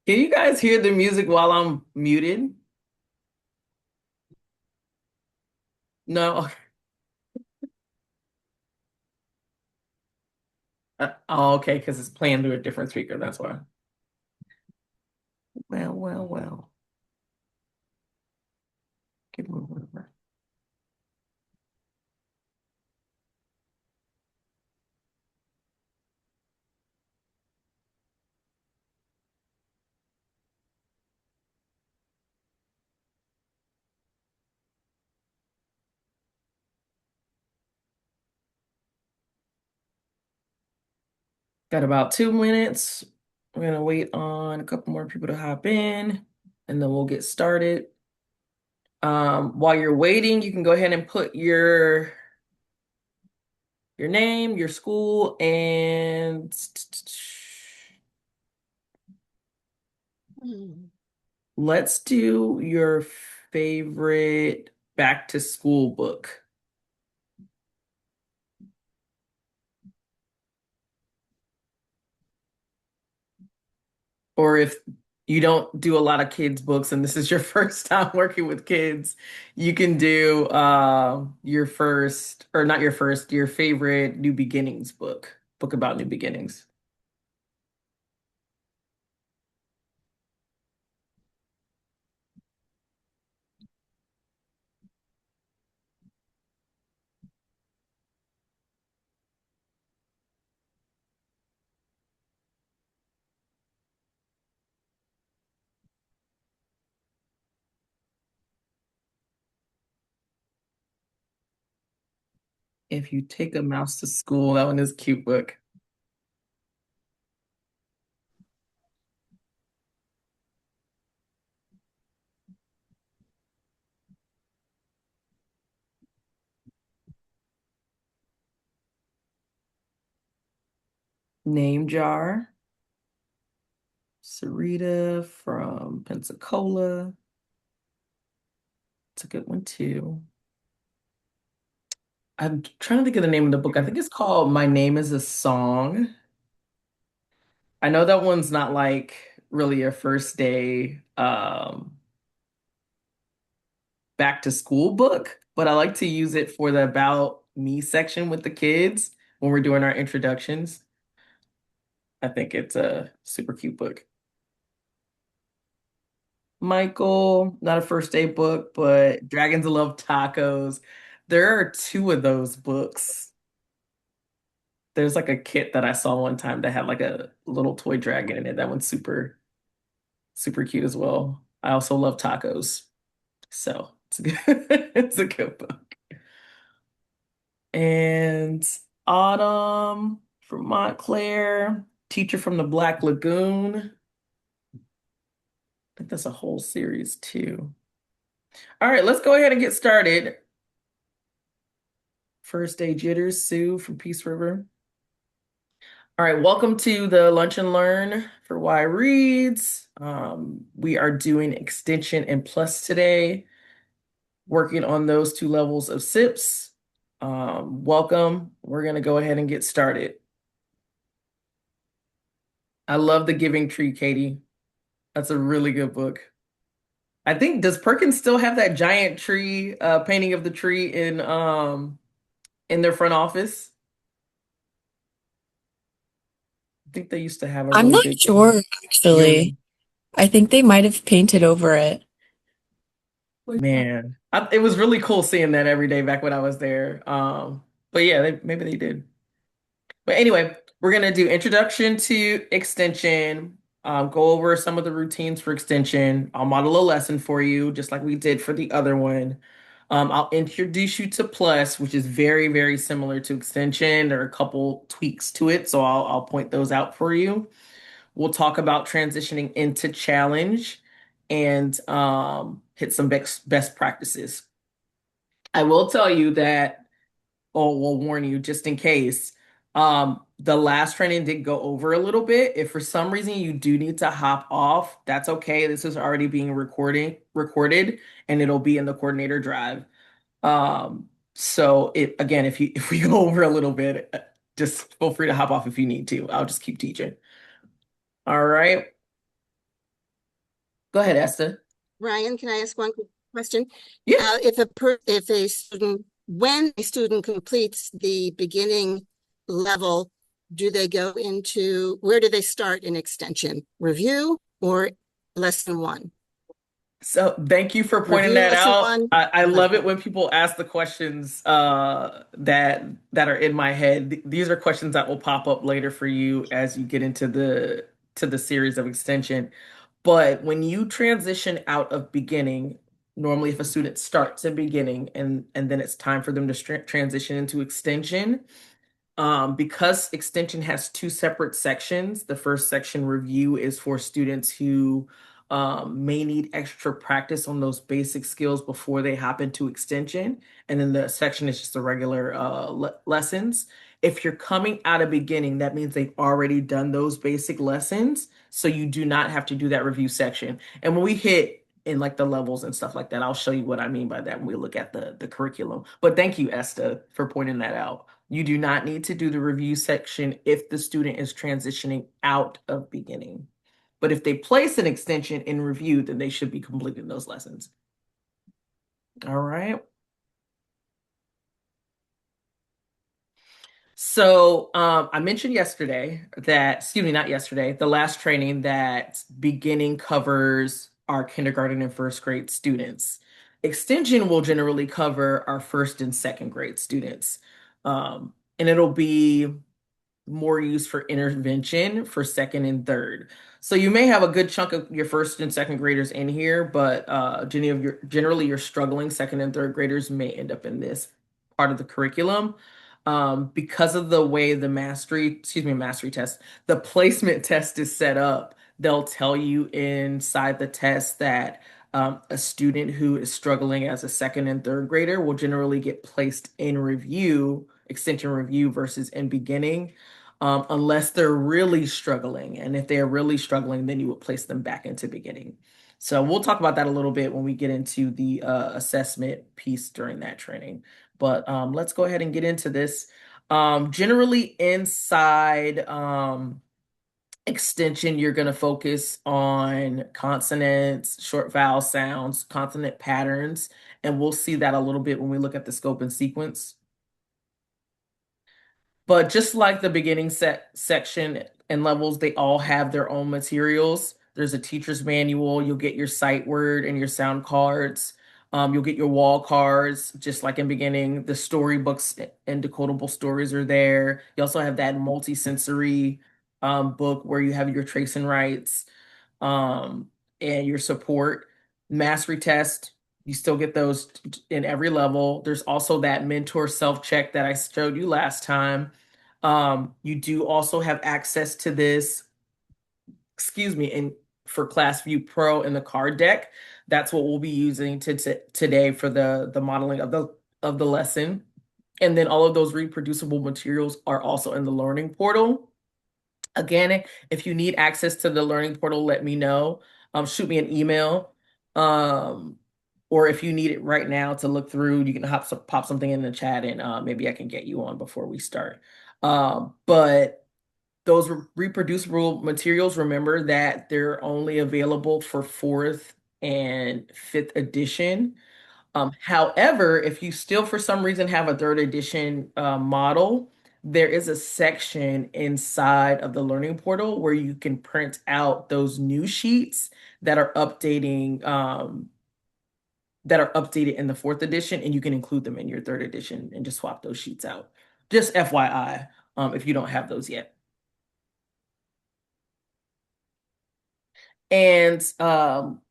Can you guys hear the music while I'm muted? No. Oh, okay, because it's playing through a different speaker. That's why. Well, well, well. Get moving. Got about 2 minutes. We're gonna wait on a couple more people to hop in, and then we'll get started. While you're waiting, you can go ahead and put your name, your school, and let's do your favorite back to school book. Or if you don't do a lot of kids books and this is your first time working with kids, you can do your first, or not your first, your favorite New Beginnings book about new beginnings. If you take a mouse to school, that one is a cute book. Name Jar, Sarita from Pensacola. It's a good one too. I'm trying to think of the name of the book. I think it's called My Name is a Song. I know that one's not like really a first day back to school book, but I like to use it for the about me section with the kids when we're doing our introductions. I think it's a super cute book. Michael, not a first day book, but Dragons Love Tacos. There are two of those books. There's like a kit that I saw one time that had like a little toy dragon in it. That one's super, super cute as well. I also love tacos. So it's a good, it's a good book. And Autumn from Montclair, Teacher from the Black Lagoon. I think that's a whole series too. All right, let's go ahead and get started. First Day Jitters, Sue from Peace River. All right, welcome to the Lunch and Learn for Y Reads. We are doing Extension and Plus today, working on those two levels of SIPs. Welcome. We're going to go ahead and get started. I love The Giving Tree, Katie. That's a really good book. I think does Perkins still have that giant tree painting of the tree in their front office? I think they used to have a I'm really not big one. sure, You actually. I think they might have painted over it. man, it was really cool seeing that every day back when I was there. But yeah, maybe they did. But anyway, we're gonna do introduction to extension, go over some of the routines for extension. I'll model a lesson for you, just like we did for the other one. I'll introduce you to Plus, which is very, very similar to extension. There are a couple tweaks to it, so I'll point those out for you. We'll talk about transitioning into challenge and hit some best practices. I will tell you that, or will warn you just in case. The last training did go over a little bit. If for some reason you do need to hop off, that's okay. This is already being recorded and it'll be in the coordinator drive. So it again, if we go over a little bit, just feel free to hop off if you need to. I'll just keep teaching. All right. Go ahead, Esther. Ryan, can I ask one quick question? Yeah. If a student, when a student completes the beginning level, do they go into, where do they start in extension? Review or lesson one? So thank you for pointing Review that lesson out. one? I love it Okay. when people ask the questions that are in my head. These are questions that will pop up later for you as you get into the series of extension. But when you transition out of beginning, normally if a student starts in beginning and then it's time for them to transition into extension, because extension has two separate sections. The first section, review, is for students who may need extra practice on those basic skills before they hop into extension. And then the section is just the regular lessons. If you're coming out of beginning, that means they've already done those basic lessons. So you do not have to do that review section. And when we hit in like the levels and stuff like that, I'll show you what I mean by that when we look at the curriculum. But thank you, Esther, for pointing that out. You do not need to do the review section if the student is transitioning out of beginning. But if they place an extension in review, then they should be completing those lessons. All right. So I mentioned yesterday that, excuse me, not yesterday, the last training that beginning covers our kindergarten and first grade students. Extension will generally cover our first and second grade students. And it'll be more used for intervention for second and third. So you may have a good chunk of your first and second graders in here, but generally your struggling second and third graders may end up in this part of the curriculum. Because of the way mastery test, the placement test is set up, they'll tell you inside the test that a student who is struggling as a second and third grader will generally get placed in review, extension review versus in beginning, unless they're really struggling. And if they're really struggling, then you would place them back into beginning. So we'll talk about that a little bit when we get into the assessment piece during that training. But let's go ahead and get into this. Generally, inside extension, you're going to focus on consonants, short vowel sounds, consonant patterns, and we'll see that a little bit when we look at the scope and sequence. But just like the beginning section and levels, they all have their own materials. There's a teacher's manual. You'll get your sight word and your sound cards. You'll get your wall cards, just like in beginning. The storybooks and decodable stories are there. You also have that multi-sensory book where you have your trace and writes um, and your support. Mastery test, you still get those in every level. There's also that mentor self-check that I showed you last time. You do also have access to this, excuse me, in for ClassView Pro in the card deck. That's what we'll be using today for the modeling of the lesson. And then all of those reproducible materials are also in the learning portal. Again, if you need access to the learning portal, let me know. Shoot me an email. Um, or if you need it right now to look through, you can pop something in the chat and maybe I can get you on before we start. But those reproducible materials, remember that they're only available for fourth and fifth edition. However, if you still for some reason have a third edition model, there is a section inside of the learning portal where you can print out those new sheets that are updated in the fourth edition, and you can include them in your third edition and just swap those sheets out. Just FYI, if you don't have those yet. And I'm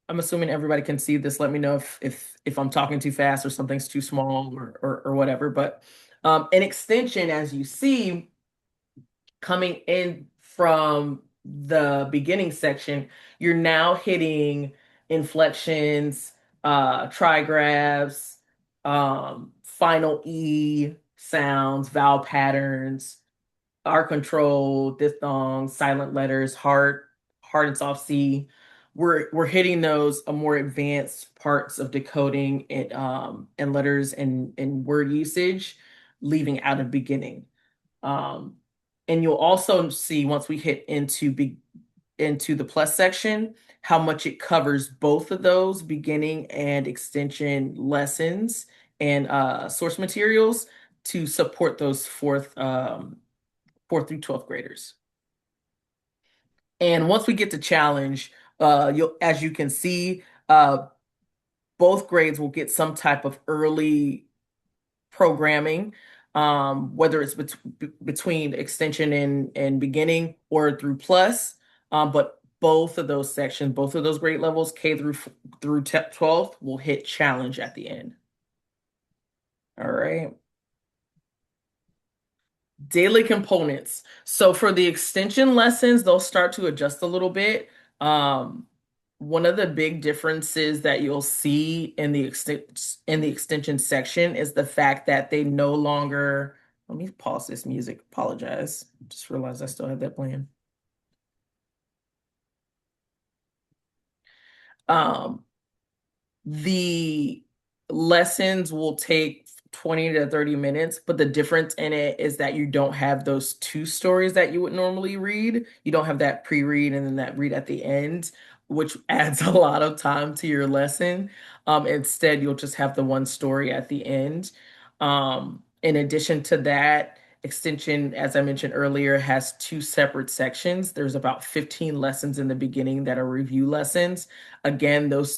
assuming everybody can see this. Let me know if I'm talking too fast or something's too small or whatever. But an extension, as you see, coming in from the beginning section, you're now hitting inflections, trigraphs, final E sounds, vowel patterns, R control, diphthongs, silent letters, hard and soft C. We're hitting those more advanced parts of decoding it and letters and word usage, leaving out of beginning. Um, and you'll also see once we hit into into the plus section, how much it covers both of those beginning and extension lessons and source materials to support those fourth through 12th graders. And once we get to challenge, you'll, as you can see, both grades will get some type of early programming, whether it's between extension and beginning or through plus. But both of those sections, both of those grade levels, K through 12th, will hit challenge at the end. All right. Daily components. So for the extension lessons, they'll start to adjust a little bit. One of the big differences that you'll see in the extension section is the fact that they no longer, let me pause this music, apologize. Just realized I still have that playing. The lessons will take 20 to 30 minutes, but the difference in it is that you don't have those two stories that you would normally read. You don't have that pre-read and then that read at the end, which adds a lot of time to your lesson. Instead, you'll just have the one story at the end. In addition to that, Extension, as I mentioned earlier, has two separate sections. There's about 15 lessons in the beginning that are review lessons. Again, those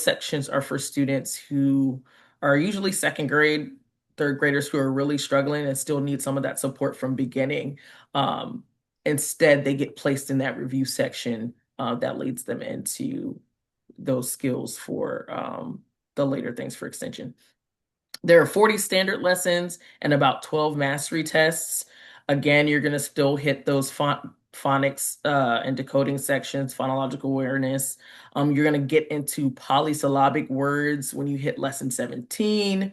sections are for students who are usually second grade, third graders who are really struggling and still need some of that support from beginning. Um, Instead, they get placed in that review section that leads them into those skills for the later things for extension. There are 40 standard lessons and about 12 mastery tests. Again, you're going to still hit those phonics and decoding sections, phonological awareness. You're going to get into polysyllabic words when you hit lesson 17.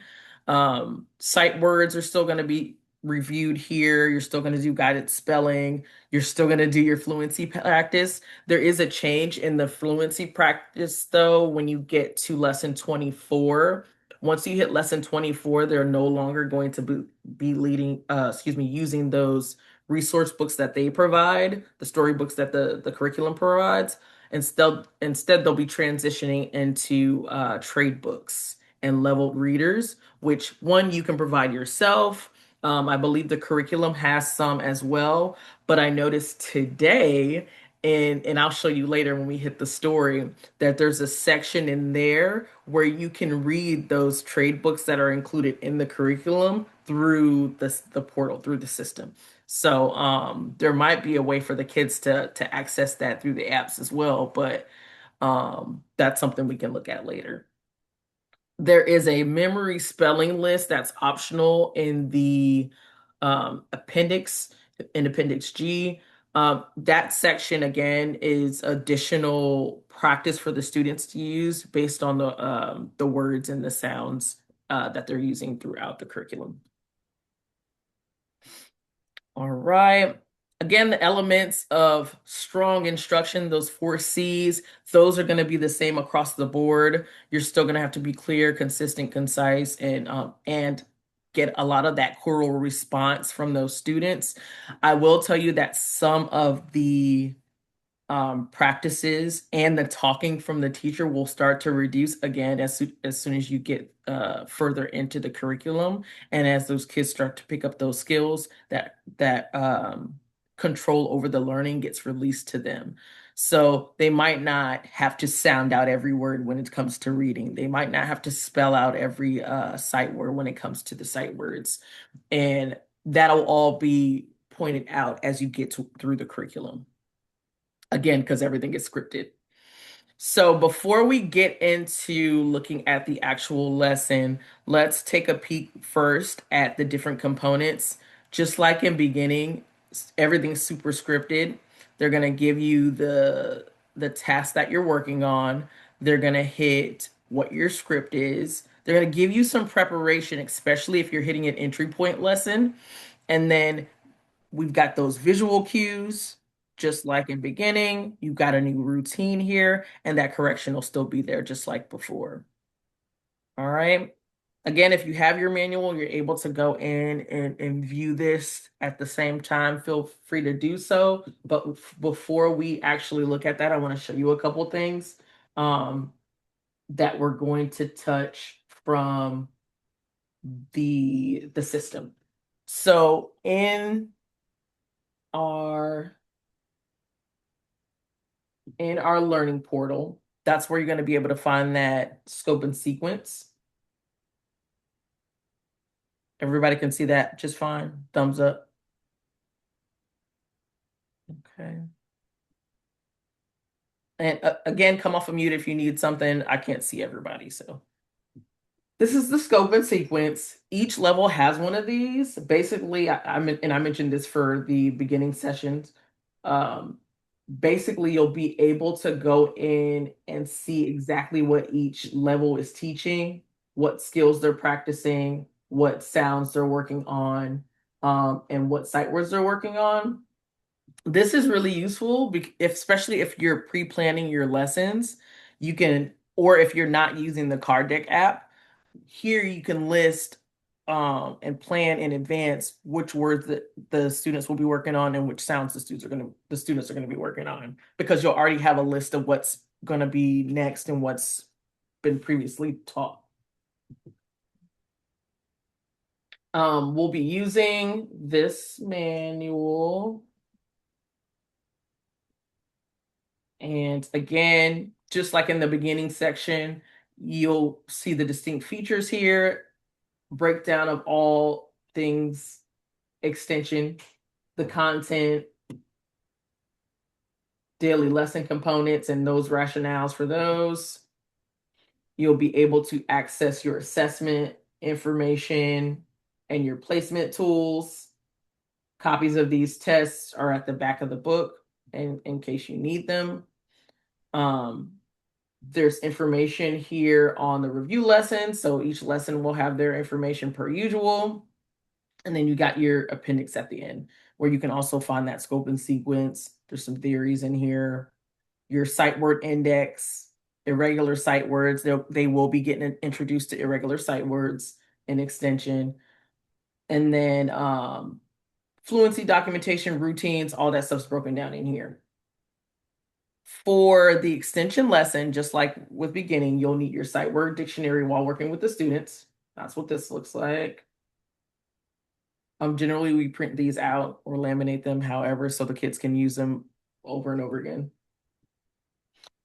Sight words are still going to be reviewed here. You're still going to do guided spelling. You're still going to do your fluency practice. There is a change in the fluency practice, though, when you get to lesson 24. Once you hit lesson 24, they're no longer going to be using those resource books that they provide, the storybooks that the curriculum provides. Instead, they'll be transitioning into trade books and leveled readers, which one you can provide yourself. I believe the curriculum has some as well, but I noticed today, and I'll show you later when we hit the story, that there's a section in there where you can read those trade books that are included in the curriculum through the portal, through the system. So there might be a way for the kids to access that through the apps as well, but that's something we can look at later. There is a memory spelling list that's optional in the appendix, in Appendix G. That section again is additional practice for the students to use based on the words and the sounds that they're using throughout the curriculum. All right. Again, the elements of strong instruction, those 4 C's, those are going to be the same across the board. You're still going to have to be clear, consistent, concise, and get a lot of that choral response from those students. I will tell you that some of the practices and the talking from the teacher will start to reduce again as soon as you get further into the curriculum, and as those kids start to pick up those skills, that control over the learning gets released to them. So they might not have to sound out every word when it comes to reading. They might not have to spell out every sight word when it comes to the sight words, and that'll all be pointed out as you get through the curriculum. Again, because everything is scripted. So before we get into looking at the actual lesson, let's take a peek first at the different components. Just like in beginning, everything's super scripted. They're going to give you the task that you're working on. They're going to hit what your script is. They're going to give you some preparation, especially if you're hitting an entry point lesson. And then we've got those visual cues, just like in beginning. You've got a new routine here, and that correction will still be there just like before. All right. Again, if you have your manual, you're able to go in and view this at the same time. Feel free to do so. But before we actually look at that, I want to show you a couple things that we're going to touch from the system. So our in our learning portal, that's where you're going to be able to find that scope and sequence. Everybody can see that just fine. Thumbs up. Okay. And again, come off of mute if you need something. I can't see everybody, so. This is the scope and sequence. Each level has one of these. Basically, I mentioned this for the beginning sessions. Basically, you'll be able to go in and see exactly what each level is teaching, what skills they're practicing, what sounds they're working on, and what sight words they're working on. This is really useful, especially if you're pre-planning your lessons. You can, or if you're not using the Card Deck app, here you can list and plan in advance which words that the students will be working on and which sounds the students are going to be working on, because you'll already have a list of what's going to be next and what's been previously taught. We'll be using this manual. And again, just like in the beginning section, you'll see the distinct features here, breakdown of all things extension, the content, daily lesson components, and those rationales for those. You'll be able to access your assessment information and your placement tools. Copies of these tests are at the back of the book, and in case you need them. There's information here on the review lesson. So each lesson will have their information per usual. And then you got your appendix at the end, where you can also find that scope and sequence. There's some theories in here. Your sight word index, irregular sight words. They will be getting introduced to irregular sight words in extension. And then fluency documentation, routines, all that stuff's broken down in here. For the extension lesson, just like with beginning, you'll need your sight word dictionary while working with the students. That's what this looks like. Generally, we print these out or laminate them, however, so the kids can use them over and over again.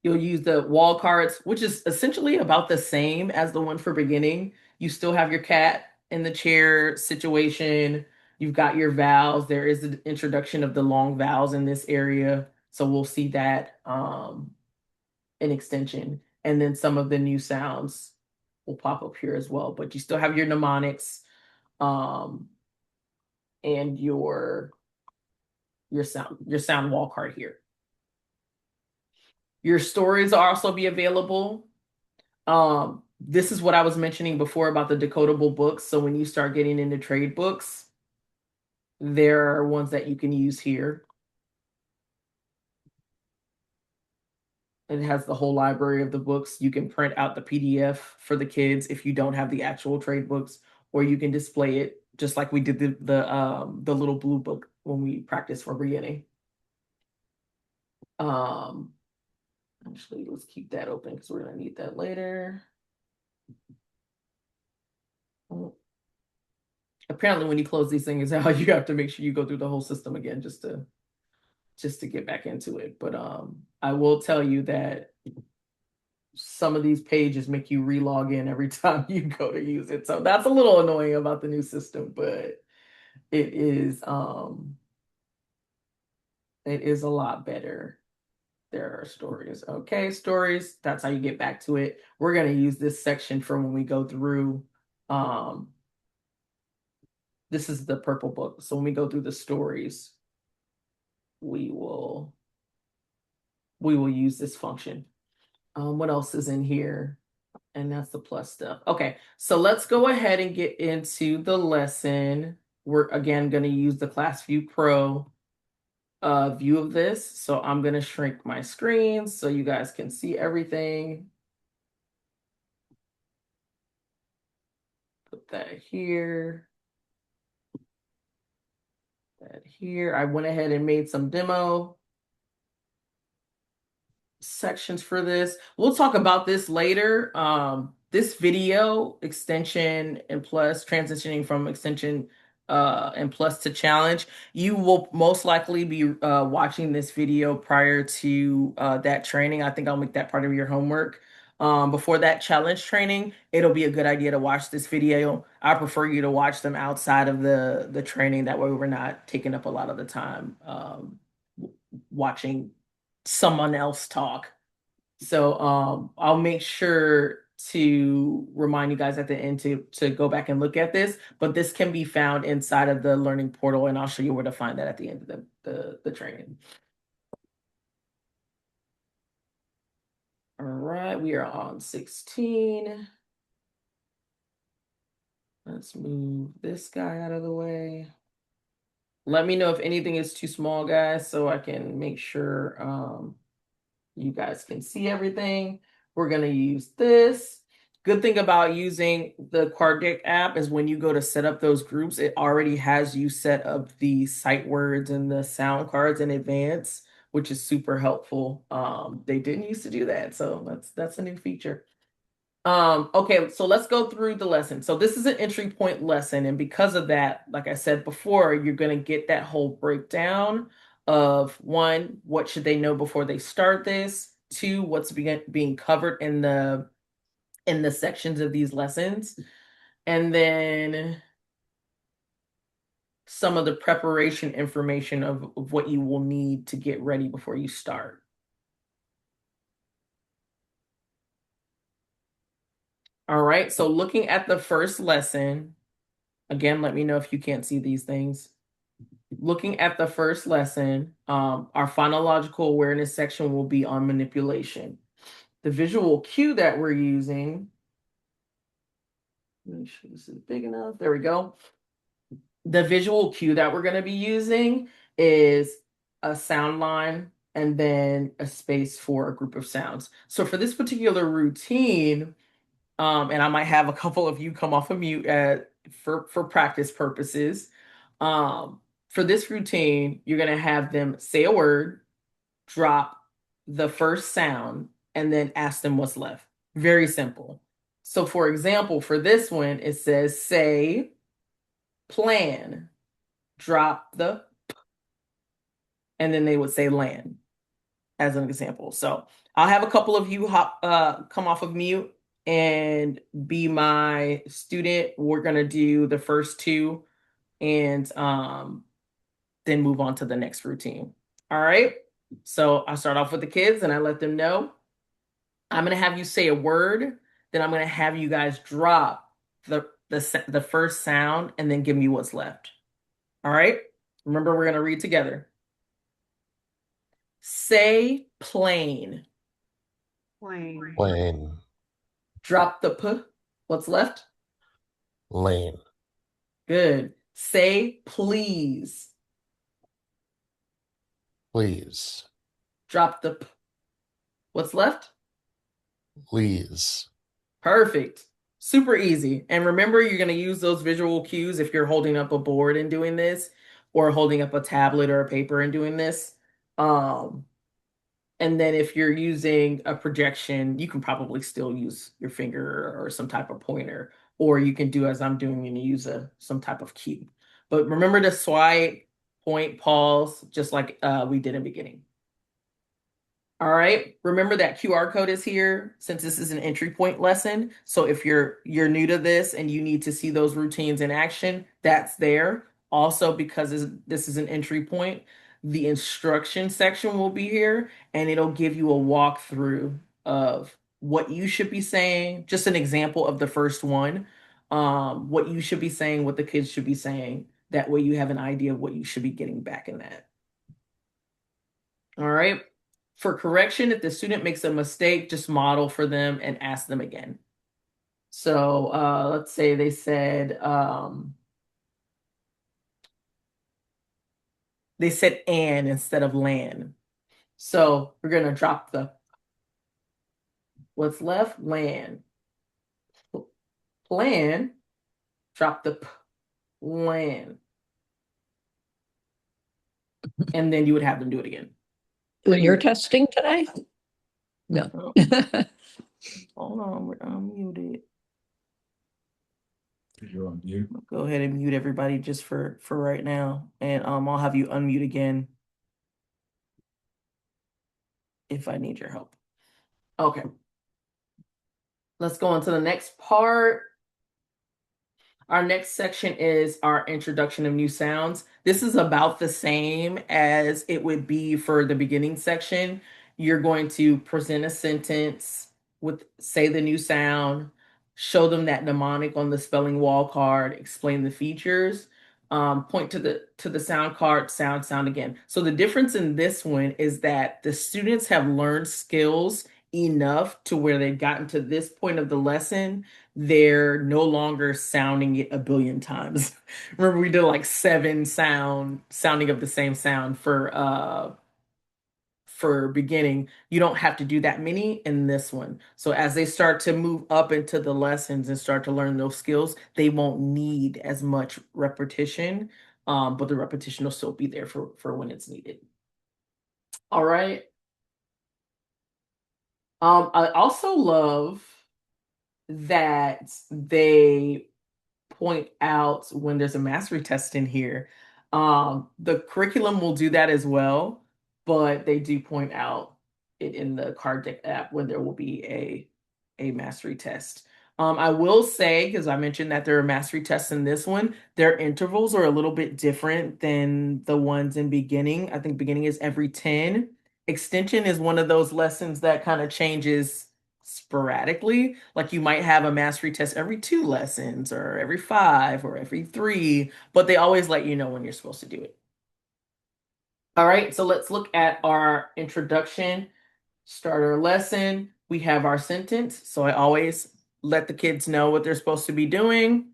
You'll use the wall cards, which is essentially about the same as the one for beginning. You still have your cat in the chair situation. You've got your vowels. There is the introduction of the long vowels in this area. So we'll see that in extension. And then some of the new sounds will pop up here as well. But you still have your mnemonics and your sound wall card here. Your stories will also be available. This is what I was mentioning before about the decodable books. So when you start getting into trade books, there are ones that you can use here. It has the whole library of the books. You can print out the PDF for the kids if you don't have the actual trade books, or you can display it just like we did the little blue book when we practiced for beginning. Actually, let's keep that open because we're gonna need that later. Apparently, when you close these things out, you have to make sure you go through the whole system again just to get back into it. But I will tell you that some of these pages make you re-log in every time you go to use it. So that's a little annoying about the new system, but it is a lot better. There are stories. Okay, stories. That's how you get back to it. We're going to use this section for when we go through. This is the purple book. So when we go through the stories, we will use this function. What else is in here? And that's the plus stuff. Okay, so let's go ahead and get into the lesson. We're again going to use the ClassView Pro view of this. So I'm going to shrink my screen so you guys can see everything. Put that here. That here. I went ahead and made some demo sections for this. We'll talk about this later. This video extension and plus transitioning from extension and plus to challenge, you will most likely be watching this video prior to that training. I think I'll make that part of your homework. Before that challenge training, it'll be a good idea to watch this video. I prefer you to watch them outside of the training. That way we're not taking up a lot of the time watching someone else talk. So I'll make sure to remind you guys at the end to go back and look at this, but this can be found inside of the learning portal, and I'll show you where to find that at the end of the training. All right, we are on 16. Let's move this guy out of the way. Let me know if anything is too small, guys, so I can make sure you guys can see everything. We're going to use this. Good thing about using the Quartdeck app is when you go to set up those groups, it already has you set up the sight words and the sound cards in advance, which is super helpful. They didn't used to do that, so that's a new feature. Okay, so let's go through the lesson. So this is an entry point lesson, and because of that, like I said before, you're going to get that whole breakdown of one, what should they know before they start this? Two, what's being covered in the sections of these lessons, and then some of the preparation information of what you will need to get ready before you start. All right, so looking at the first lesson, again, let me know if you can't see these things. Looking at the first lesson, our phonological awareness section will be on manipulation. The visual cue that we're using, make sure this is big enough. There we go. The visual cue that we're going to be using is a sound line and then a space for a group of sounds. So for this particular routine, and I might have a couple of you come off of mute for practice purposes. For this routine, you're going to have them say a word, drop the first sound, and then ask them what's left. Very simple. So for example, for this one, it says say, plan, drop the, and then they would say land as an example. So I'll have a couple of you come off of mute and be my student. We're gonna do the first two and then move on to the next routine. All right. So I'll start off with the kids and I let them know. I'm gonna have you say a word, then I'm gonna have you guys drop the first sound and then give me what's left. All right. Remember, we're gonna read together. Say plane. Plane. Drop the p. What's left? Lane. Good. Say please. Please. Drop the p. What's left? Please. Perfect. Super easy. And remember, you're going to use those visual cues if you're holding up a board and doing this, or holding up a tablet or a paper and doing this. And then if you're using a projection, you can probably still use your finger or some type of pointer, or you can do as I'm doing and use some type of cue. But remember to swipe, point, pause, just like we did in the beginning. All right. Remember that QR code is here since this is an entry point lesson. So if you're new to this and you need to see those routines in action, that's there. Also, because this is an entry point, the instruction section will be here and it'll give you a walkthrough of what you should be saying. Just an example of the first one, what you should be saying, what the kids should be saying. That way you have an idea of what you should be getting back in that. All right. For correction, if the student makes a mistake, just model for them and ask them again. So let's say they said "and" instead of "land." So we're gonna drop the what's left, land. Plan, Drop the p. Lan. And then you would have them do it again. So you're testing today? No. Oh, hold on, we're unmuted. You're on mute. Go ahead and mute everybody just for right now, and I'll have you unmute again if I need your help. Okay. Let's go on to the next part. Our next section is our introduction of new sounds. This is about the same as it would be for the beginning section. You're going to present a sentence with, say, the new sound, show them that mnemonic on the spelling wall card, explain the features, point to the sound card, sound again. So the difference in this one is that the students have learned skills enough to where they've gotten to this point of the lesson, they're no longer sounding it a billion times. Remember, we did like 7 sounding of the same sound for beginning. You don't have to do that many in this one. So as they start to move up into the lessons and start to learn those skills, they won't need as much repetition, but the repetition will still be there for when it's needed. All right. I also love that they point out when there's a mastery test in here. The curriculum will do that as well, but they do point out it in the card deck app when there will be a mastery test. I will say, because I mentioned that there are mastery tests in this one, their intervals are a little bit different than the ones in beginning. I think beginning is every 10. Extension is one of those lessons that kind of changes sporadically. Like you might have a mastery test every 2 lessons or every 5 or every 3, but they always let you know when you're supposed to do it. All right, so let's look at our introduction, starter lesson. We have our sentence. So I always let the kids know what they're supposed to be doing.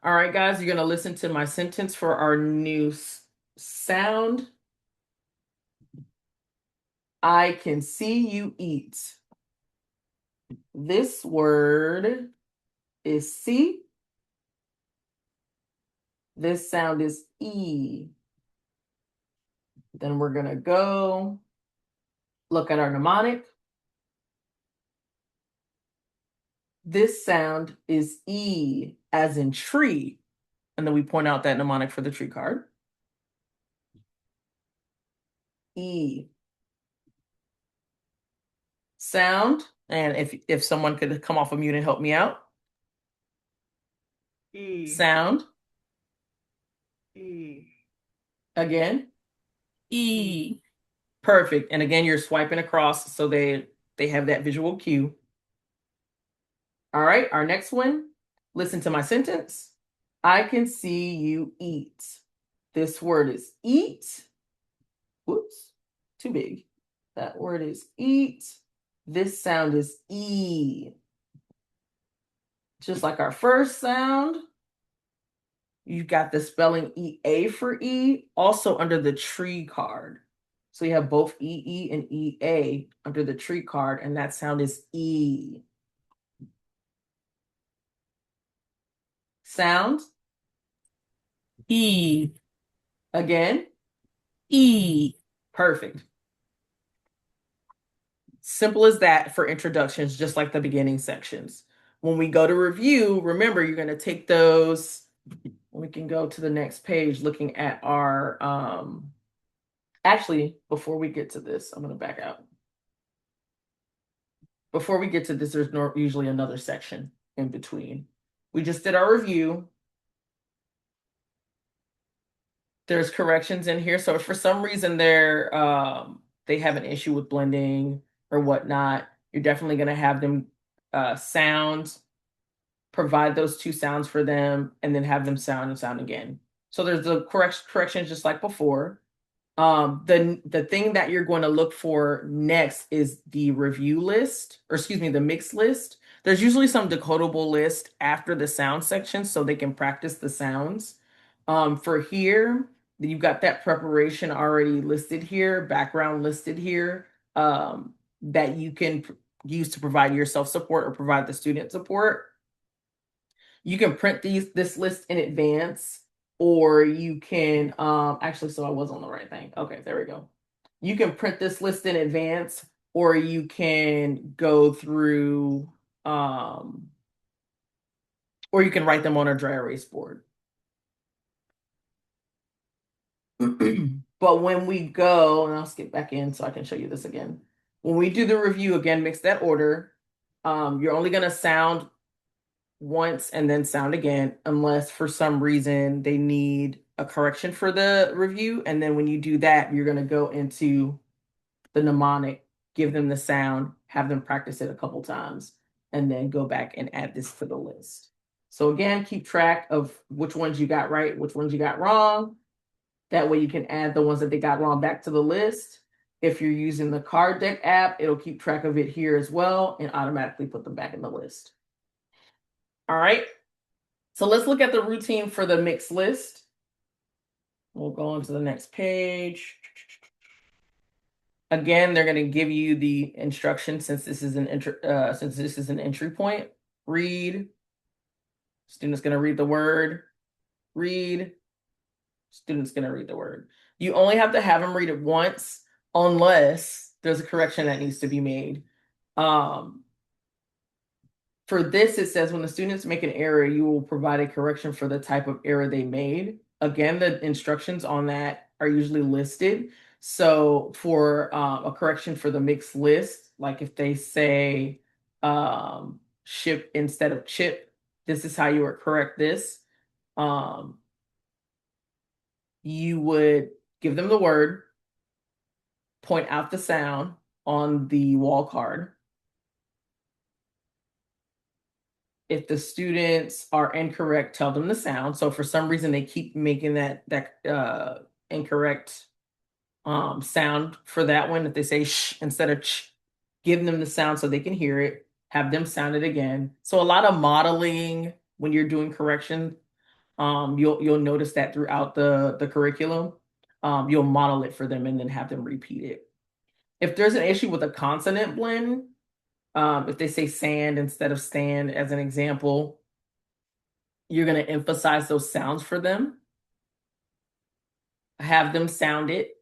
All right, guys, you're going to listen to my sentence for our new sound. I can see you eat. This word is see. This sound is E. Then we're going to go look at our mnemonic. This sound is E as in tree. And then we point out that mnemonic for the tree card. E. Sound. And if someone could come off of mute and help me out. E. Sound. E. Again. E. Perfect. And again, you're swiping across so they have that visual cue. All right, our next one. Listen to my sentence. I can see you eat. This word is eat. Whoops, too big. That word is eat. This sound is E. Just like our first sound, you got the spelling EA for E, also under the tree card. So you have both EE and EA under the tree card, and that sound is E. Sound. E. Again. E. Perfect. Simple as that for introductions, just like the beginning sections. When we go to review, remember, you're going to take those. We can go to the next page looking at our, actually, before we get to this, I'm going to back out. Before we get to this, there's usually another section in between. We just did our review. There's corrections in here. So if for some reason they have an issue with blending or whatnot, you're definitely going to have them sound, provide those 2 sounds for them, and then have them sound and sound again. So there's the corrections just like before. The thing that you're going to look for next is the review list, or excuse me, the mix list. There's usually some decodable list after the sound section so they can practice the sounds. For here, you've got that preparation already listed here, background listed here, that you can use to provide yourself support or provide the student support. You can print this list in advance, or you can actually, so I was on the right thing. Okay, there we go. You can print this list in advance, or you can go through or you can write them on a dry erase board. But when we go, and I'll skip back in so I can show you this again. When we do the review again, mix that order. You're only gonna sound once and then sound again, unless for some reason they need a correction for the review. And then when you do that, you're gonna go into the mnemonic, give them the sound, have them practice it a couple times, and then go back and add this to the list. So again, keep track of which ones you got right, which ones you got wrong. That way you can add the ones that they got wrong back to the list. If you're using the card deck app, it'll keep track of it here as well and automatically put them back in the list. All right. So let's look at the routine for the mixed list. We'll go on to the next page. Again, they're going to give you the instruction since this is an entry point. Read. Student's going to read the word. Read. Student's going to read the word. You only have to have them read it once unless there's a correction that needs to be made. For this, it says when the students make an error, you will provide a correction for the type of error they made. Again, the instructions on that are usually listed. So for a correction for the mixed list, like if they say ship instead of chip, this is how you would correct this. You would give them the word, point out the sound on the wall card. If the students are incorrect, tell them the sound. So for some reason they keep making that incorrect sound for that one. If they say sh instead of ch, give them the sound so they can hear it. Have them sound it again. So a lot of modeling when you're doing correction. You'll notice that throughout the curriculum. You'll model it for them and then have them repeat it. If there's an issue with a consonant blend, if they say sand instead of stand, as an example, you're going to emphasize those sounds for them. Have them sound it,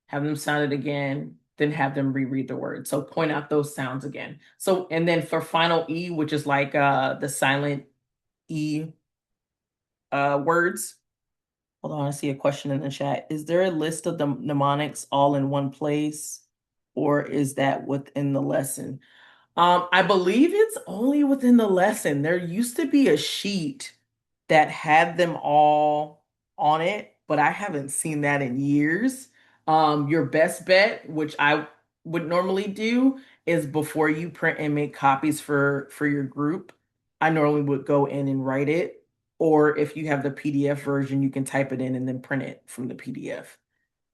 have them sound it again, then have them reread the word. So point out those sounds again. So, and then for final E, which is like the silent E words. Hold on, I see a question in the chat. Is there a list of the mnemonics all in one place, or is that within the lesson? I believe it's only within the lesson. There used to be a sheet that had them all on it, but I haven't seen that in years. Your best bet, which I would normally do, is before you print and make copies for your group, I normally would go in and write it. Or if you have the PDF version, you can type it in and then print it from the PDF.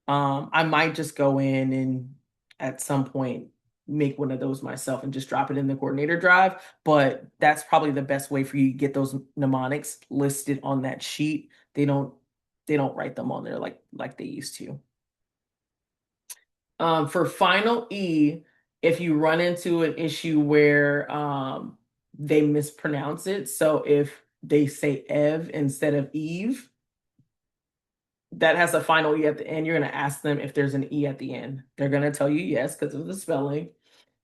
I might just go in and at some point make one of those myself and just drop it in the coordinator drive. But that's probably the best way for you to get those mnemonics listed on that sheet. They don't write them on there like they used to. For final E, if you run into an issue where they mispronounce it, so if they say Ev instead of Eve, that has a final E at the end, you're going to ask them if there's an E at the end. They're going to tell you yes because of the spelling.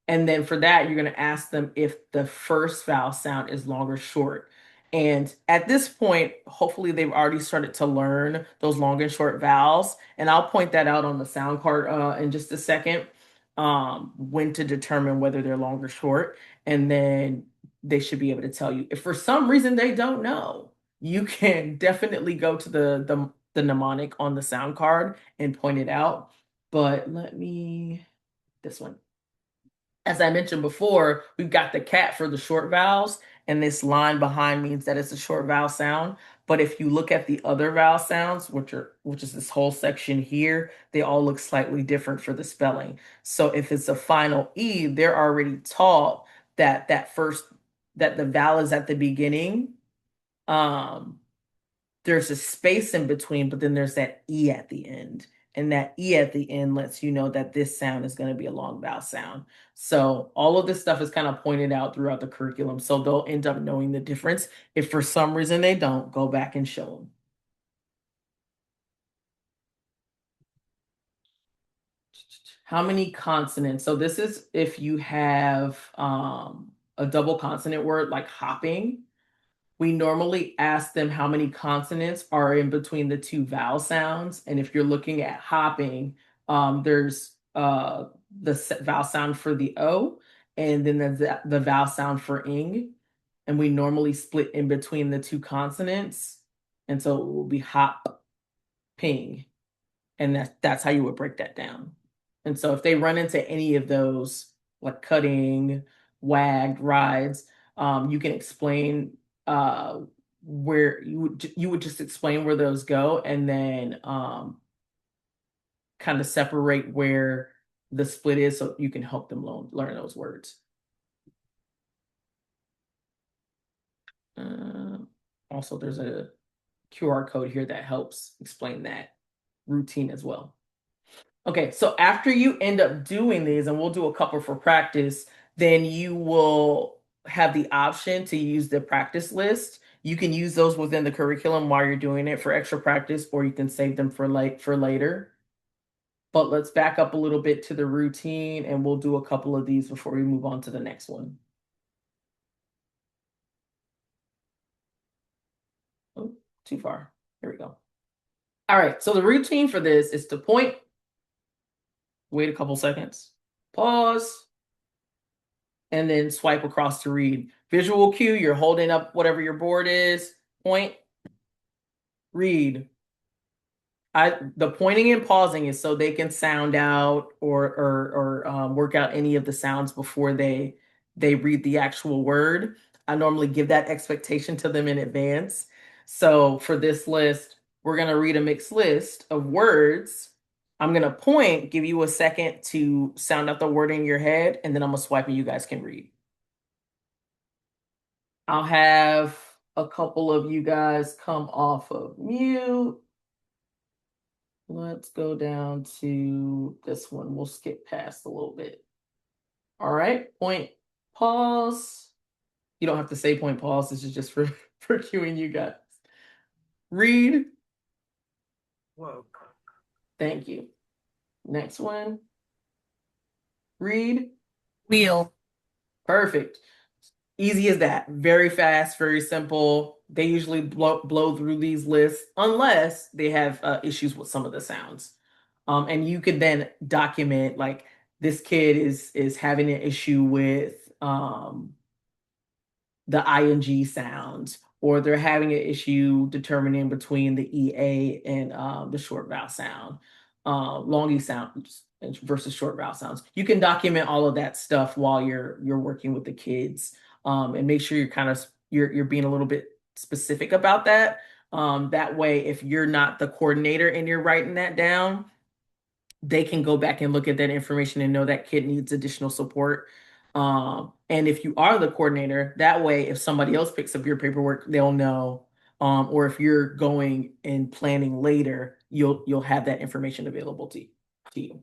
And then for that, you're going to ask them if the first vowel sound is long or short. And at this point, hopefully they've already started to learn those long and short vowels. And I'll point that out on the sound card in just a second, when to determine whether they're long or short. And then they should be able to tell you. If for some reason they don't know, you can definitely go to the mnemonic on the sound card and point it out. But this one. As I mentioned before, we've got the cat for the short vowels, and this line behind means that it's a short vowel sound. But if you look at the other vowel sounds, which is this whole section here, they all look slightly different for the spelling. So if it's a final E, they're already taught that the vowel is at the beginning. There's a space in between, but then there's that E at the end. and that E at the end lets you know that this sound is going to be a long vowel sound. So all of this stuff is kind of pointed out throughout the curriculum. So they'll end up knowing the difference. If for some reason they don't, go back and show them. How many consonants? So this is if you have a double consonant word like hopping. We normally ask them how many consonants are in between the two vowel sounds. And if you're looking at hopping, there's the vowel sound for the O, and then the vowel sound for ing. And we normally split in between the two consonants. And so it will be hop, ping. And that's how you would break that down. And so if they run into any of those, like cutting, wagged, rides, you can explain where you would just explain where those go, and then kind of separate where the split is so you can help them learn those words. Also, there's a QR code here that helps explain that routine as well. Okay, so after you end up doing these, and we'll do a couple for practice, then you will have the option to use the practice list. You can use those within the curriculum while you're doing it for extra practice, or you can save them for later. But let's back up a little bit to the routine, and we'll do a couple of these before we move on to the next one. Oh, too far. Here we go. All right, so the routine for this is to point, wait a couple seconds, pause, and then swipe across to read. Visual cue, you're holding up whatever your board is, point, read. The pointing and pausing is so they can sound out or work out any of the sounds before they read the actual word. I normally give that expectation to them in advance. So for this list, we're going to read a mixed list of words. I'm going to point, give you a second to sound out the word in your head, and then I'm going to swipe and you guys can read. I'll have a couple of you guys come off of mute. Let's go down to this one. We'll skip past a little bit. All right, point, pause. You don't have to say point, pause. This is just for cueing you guys. Read. Whoa. Thank you. Next one. Read. Wheel. Perfect. Easy as that. Very fast, very simple. They usually blow through these lists unless they have issues with some of the sounds. And you could then document like this kid is having an issue with the ing sounds, or they're having an issue determining between the EA and the short vowel sound, long E sounds versus short vowel sounds. You can document all of that stuff while you're working with the kids, and make sure you're being a little bit specific about that. That way, if you're not the coordinator and you're writing that down, they can go back and look at that information and know that kid needs additional support. And if you are the coordinator, that way, if somebody else picks up your paperwork, they'll know. Or if you're going and planning later, you'll have that information available to you.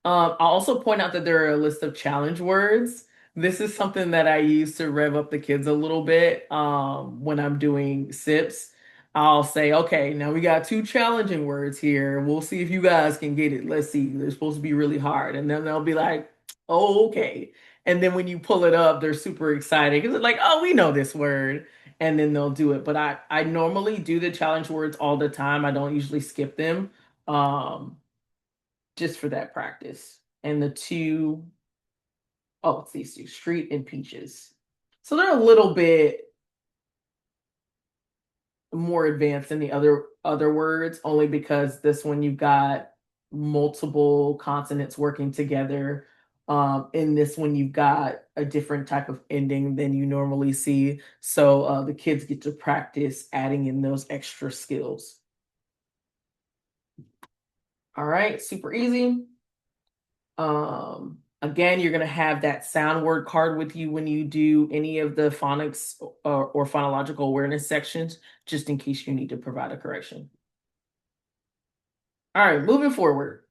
I'll also point out that there are a list of challenge words. This is something that I use to rev up the kids a little bit when I'm doing SIPs. I'll say, okay, now we got 2 challenging words here. We'll see if you guys can get it. Let's see. They're supposed to be really hard. And then they'll be like, oh, okay. And then when you pull it up, they're super excited because it's like, oh, we know this word. And then they'll do it. But I normally do the challenge words all the time. I don't usually skip them. Just for that practice. And the 2, oh, it's these 2, street and peaches. So they're a little bit more advanced than the other words, only because this one you've got multiple consonants working together. In this one, you've got a different type of ending than you normally see. So the kids get to practice adding in those extra skills. All right, super easy. Again, you're going to have that sound word card with you when you do any of the phonics or phonological awareness sections, just in case you need to provide a correction. All right, moving forward.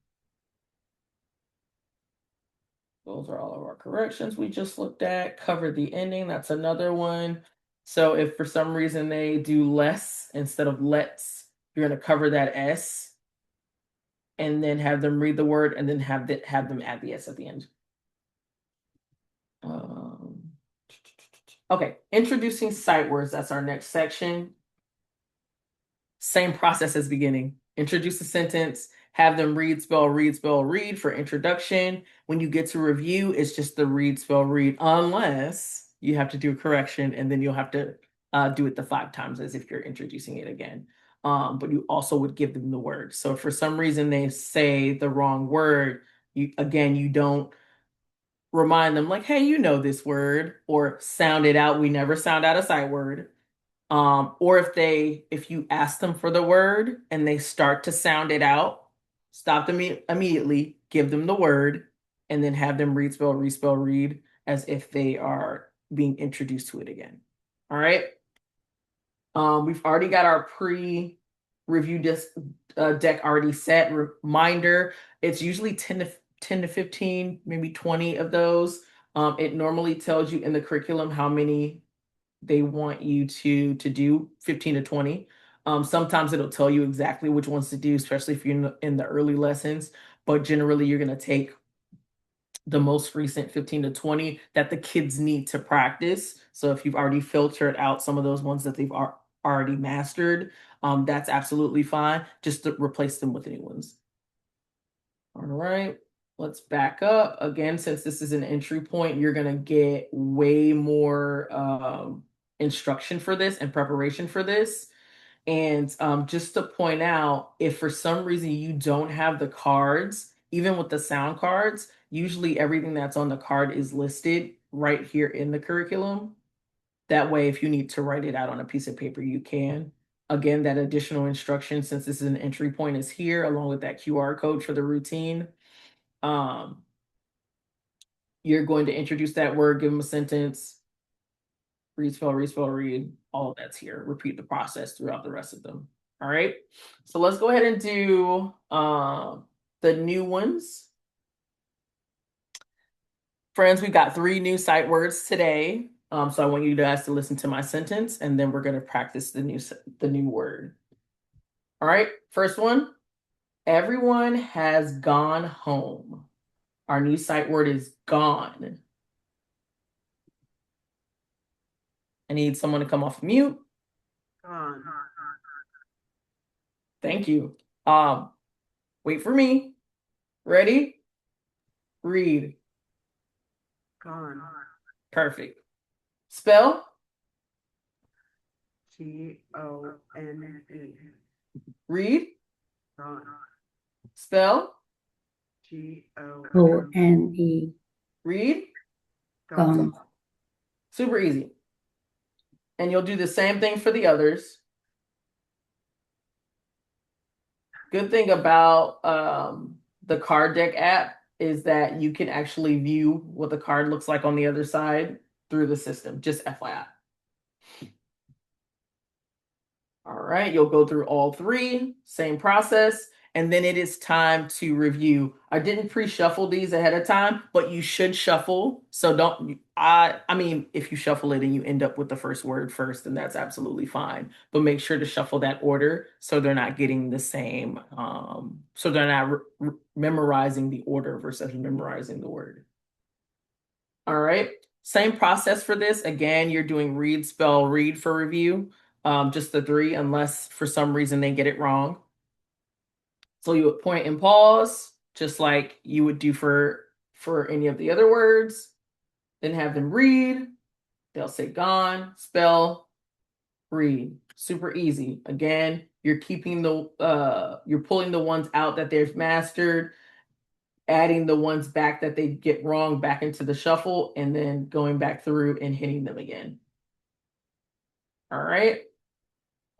Those are all of our corrections we just looked at. Cover the ending. That's another one. So if for some reason they do less instead of let's, you're going to cover that S and then have them read the word and then have them add the S at the end. Okay, introducing sight words. That's our next section. Same process as beginning. Introduce a sentence, have them read, spell, read for introduction. When you get to review, it's just the read, spell, read, unless you have to do a correction, and then you'll have to do it the 5 times as if you're introducing it again. But you also would give them the word. So if for some reason they say the wrong word, you don't remind them like, hey, you know this word, or sound it out. We never sound out a sight word. Or if you ask them for the word and they start to sound it out, stop them immediately, give them the word, and then have them read, spell, read as if they are being introduced to it again. All right. We've already got our pre-review deck already set. Reminder, it's usually 10 to 15, maybe 20 of those. It normally tells you in the curriculum how many they want you to do, 15 to 20. Sometimes it'll tell you exactly which ones to do, especially if you're in the early lessons. But generally, you're going to take the most recent 15 to 20 that the kids need to practice. So if you've already filtered out some of those ones that they've already mastered, that's absolutely fine. Just to replace them with new ones. All right, let's back up. Again, since this is an entry point, you're going to get way more instruction for this and preparation for this. And just to point out, if for some reason you don't have the cards, even with the sound cards, usually everything that's on the card is listed right here in the curriculum. That way, if you need to write it out on a piece of paper, you can. Again, that additional instruction, since this is an entry point, is here along with that QR code for the routine. You're going to introduce that word, give them a sentence, read, spell, read. All of that's here. Repeat the process throughout the rest of them. All right. So let's go ahead and do the new ones. Friends, we've got 3 new sight words today. So I want you guys to listen to my sentence, and then we're going to practice the new word. All right. First one. Everyone has gone home. Our new sight word is gone. I need someone to come off mute. Gone. Thank you. Wait for me. Ready? Read. Gone. Perfect. Spell. Gone. Read. Gone. Spell. Gone. Read. Gone. Super easy. And you'll do the same thing for the others. Good thing about the card deck app is that you can actually view what the card looks like on the other side through the system, just FYI. All right, you'll go through all 3, same process, and then it is time to review. I didn't pre-shuffle these ahead of time, but you should shuffle. So I mean, if you shuffle it and you end up with the first word first, then that's absolutely fine. But make sure to shuffle that order so they're not getting the same, so they're not memorizing the order versus memorizing the word. All right, same process for this. Again, you're doing read, spell, read for review. Just the 3, unless for some reason they get it wrong. So you would point and pause, just like you would do for any of the other words. Then have them read. They'll say gone, spell, read. Super easy. Again, you're keeping you're pulling the ones out that they've mastered, adding the ones back that they get wrong back into the shuffle, and then going back through and hitting them again. All right.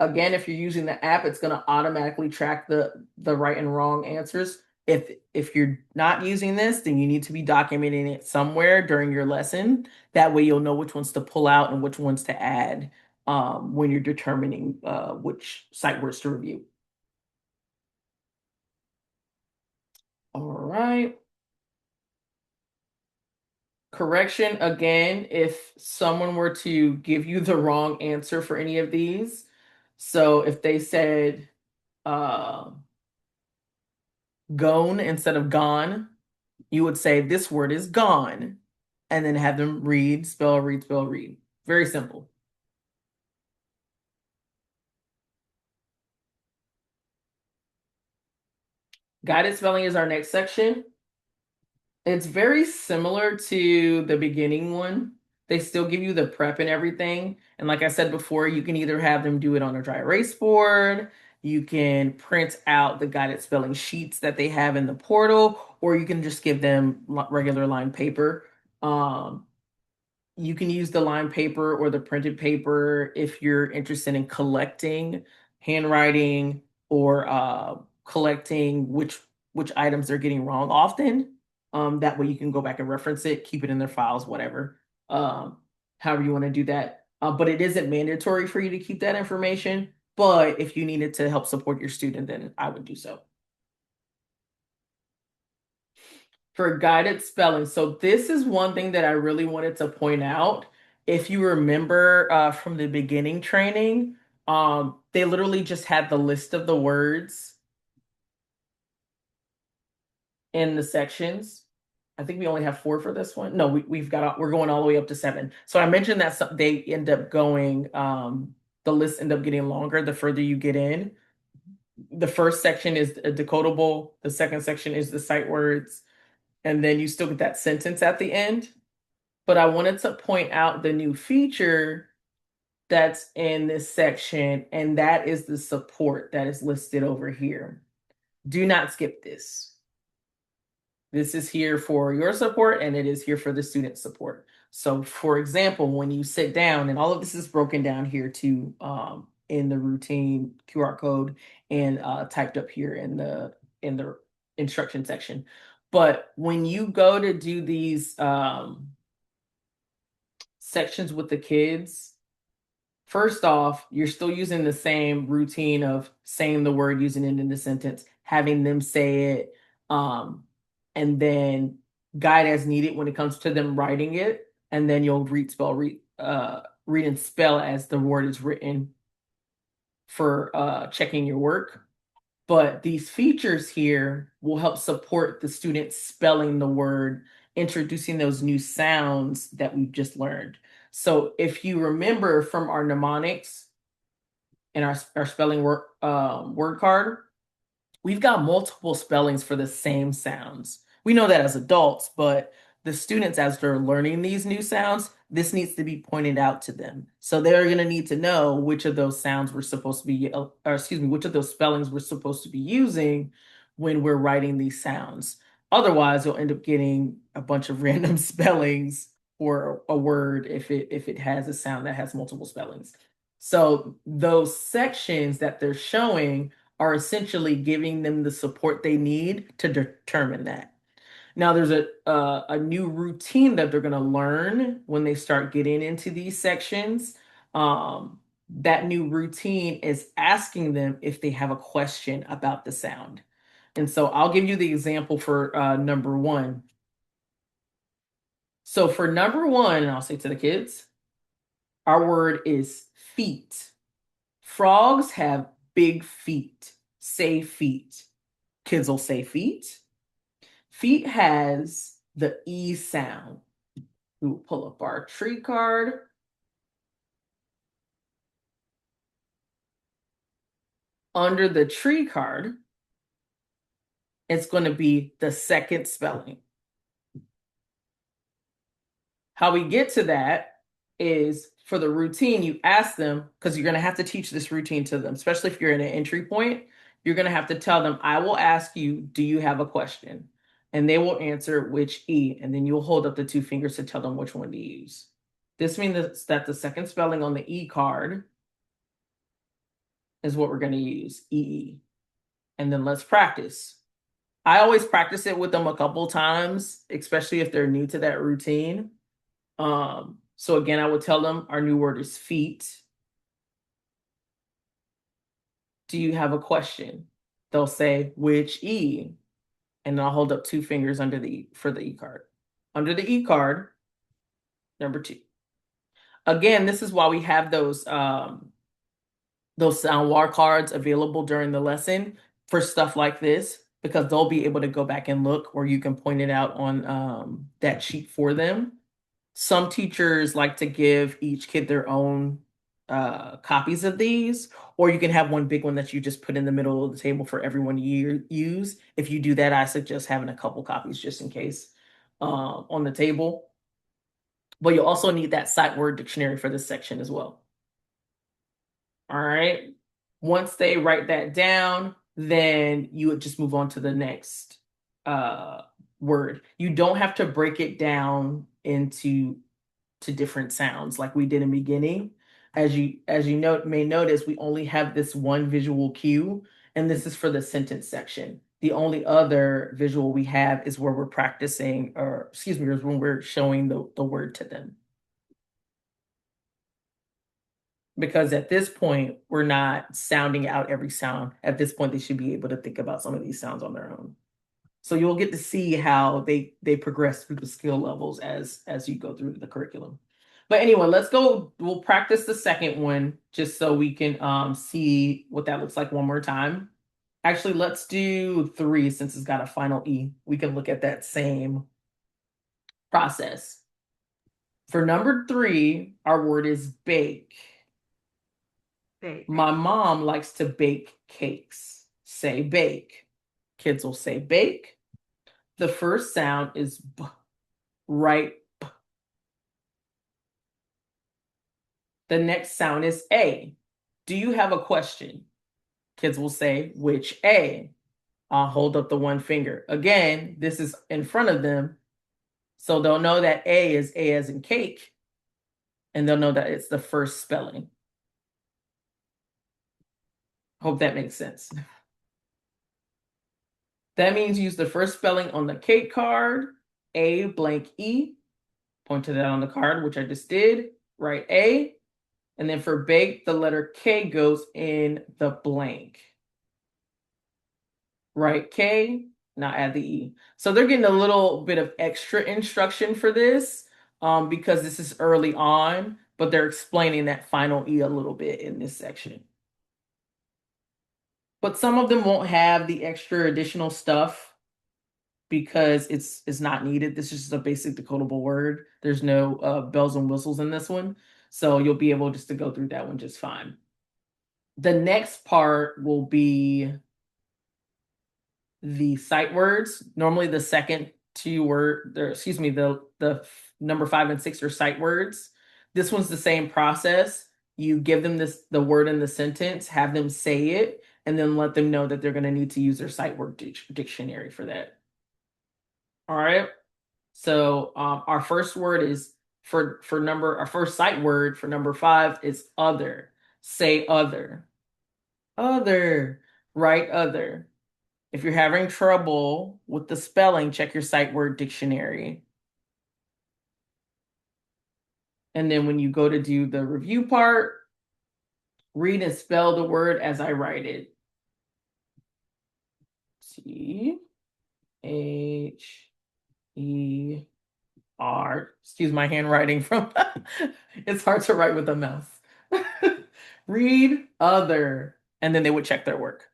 Again, if you're using the app, it's going to automatically track the right and wrong answers. If you're not using this, then you need to be documenting it somewhere during your lesson. That way you'll know which ones to pull out and which ones to add when you're determining which sight words to review. All right. Correction again, if someone were to give you the wrong answer for any of these. So if they said gone instead of gone, you would say this word is gone, and then have them read, spell, read, spell, read. Very simple. Guided spelling is our next section. It's very similar to the beginning one. They still give you the prep and everything. And like I said before, you can either have them do it on a dry erase board, you can print out the guided spelling sheets that they have in the portal, or you can just give them regular lined paper. You can use the lined paper or the printed paper if you're interested in collecting handwriting or collecting which items they're getting wrong often. That way you can go back and reference it, keep it in their files, whatever. However you want to do that. But it isn't mandatory for you to keep that information. But if you needed to help support your student, then I would do so. For guided spelling. So this is one thing that I really wanted to point out. If you remember from the beginning training, they literally just had the list of the words in the sections. I think we only have 4 for this one. No, we're going all the way up to 7. So I mentioned that they end up going, the lists end up getting longer the further you get in. The first section is a decodable. The second section is the sight words. And then you still get that sentence at the end. But I wanted to point out the new feature that's in this section, and that is the support that is listed over here. Do not skip this. This is here for your support, and it is here for the student support. So for example, when you sit down, and all of this is broken down here too, in the routine QR code and typed up here in the instruction section. But when you go to do these sections with the kids, first off, you're still using the same routine of saying the word, using it in the sentence, having them say it, and then guide as needed when it comes to them writing it, and then you'll read and spell as the word is written for checking your work. But these features here will help support the students spelling the word, introducing those new sounds that we've just learned. So if you remember from our mnemonics and our spelling word card, we've got multiple spellings for the same sounds. We know that as adults, but the students, as they're learning these new sounds, this needs to be pointed out to them. So they're going to need to know which of those sounds we're supposed to be, or excuse me, which of those spellings we're supposed to be using when we're writing these sounds. Otherwise, you'll end up getting a bunch of random spellings for a word if it has a sound that has multiple spellings. So those sections that they're showing are essentially giving them the support they need to determine that. Now there's a new routine that they're going to learn when they start getting into these sections. That new routine is asking them if they have a question about the sound. And so I'll give you the example for number 1. So for number 1, and I'll say to the kids, our word is feet. Frogs have big feet. Say feet. Kids will say feet. Feet has the E sound. We will pull up our tree card. Under the tree card, it's going to be the second spelling. How we get to that is for the routine, you ask them, because you're going to have to teach this routine to them, especially if you're in an entry point, you're going to have to tell them, I will ask you, do you have a question? And they will answer which E, and then you'll hold up the 2 fingers to tell them which one to use. This means that the second spelling on the E card is what we're going to use, EE. And then let's practice. I always practice it with them a couple times, especially if they're new to that routine. So again, I would tell them our new word is feet. Do you have a question? They'll say, which E? And then I'll hold up 2 fingers under for the E card. Under the E card, number 2. Again, this is why we have those sound wall cards available during the lesson for stuff like this, because they'll be able to go back and look, or you can point it out on that sheet for them. Some teachers like to give each kid their own copies of these, or you can have one big one that you just put in the middle of the table for everyone to use. If you do that, I suggest having a couple copies just in case on the table. But you'll also need that sight word dictionary for this section as well. All right. Once they write that down, then you would just move on to the next word. You don't have to break it down into different sounds like we did in the beginning. As you may notice, we only have this one visual cue, and this is for the sentence section. The only other visual we have is where we're practicing, or excuse me, is when we're showing the word to them. Because at this point, we're not sounding out every sound. At this point, they should be able to think about some of these sounds on their own. So you'll get to see how they progress through the skill levels as you go through the curriculum. But anyway, let's go. We'll practice the second one just so we can see what that looks like one more time. Actually, let's do 3 since it's got a final E. We can look at that same process. For number 3, our word is bake. Bake. My mom likes to bake cakes. Say bake. Kids will say bake. The first sound is B, right? B. The next sound is A. Do you have a question? Kids will say, which A? I'll hold up the one finger. Again, this is in front of them, so they'll know that A is A as in cake, and they'll know that it's the first spelling. Hope that makes sense. That means use the first spelling on the cake card, A blank E. Point to that on the card, which I just did. Write A. And then for bake, the letter K goes in the blank. Write K, now add the E. So they're getting a little bit of extra instruction for this because this is early on, but they're explaining that final E a little bit in this section. But some of them won't have the extra additional stuff because it's not needed. This is just a basic decodable word. There's no bells and whistles in this one. So you'll be able just to go through that one just fine. The next part will be the sight words. Normally the second 2 word, excuse me, the number 5 and 6 are sight words. This one's the same process. You give them the word in the sentence, have them say it, and then let them know that they're going to need to use their sight word dictionary for that. All right. So our first word is our first sight word for number 5 is other. Say other. Other. Write other. If you're having trouble with the spelling, check your sight word dictionary. And then when you go to do the review part, read and spell the word as I write it. C-H-E-R. Excuse my handwriting from it's hard to write with a mouse. Read other, and then they would check their work.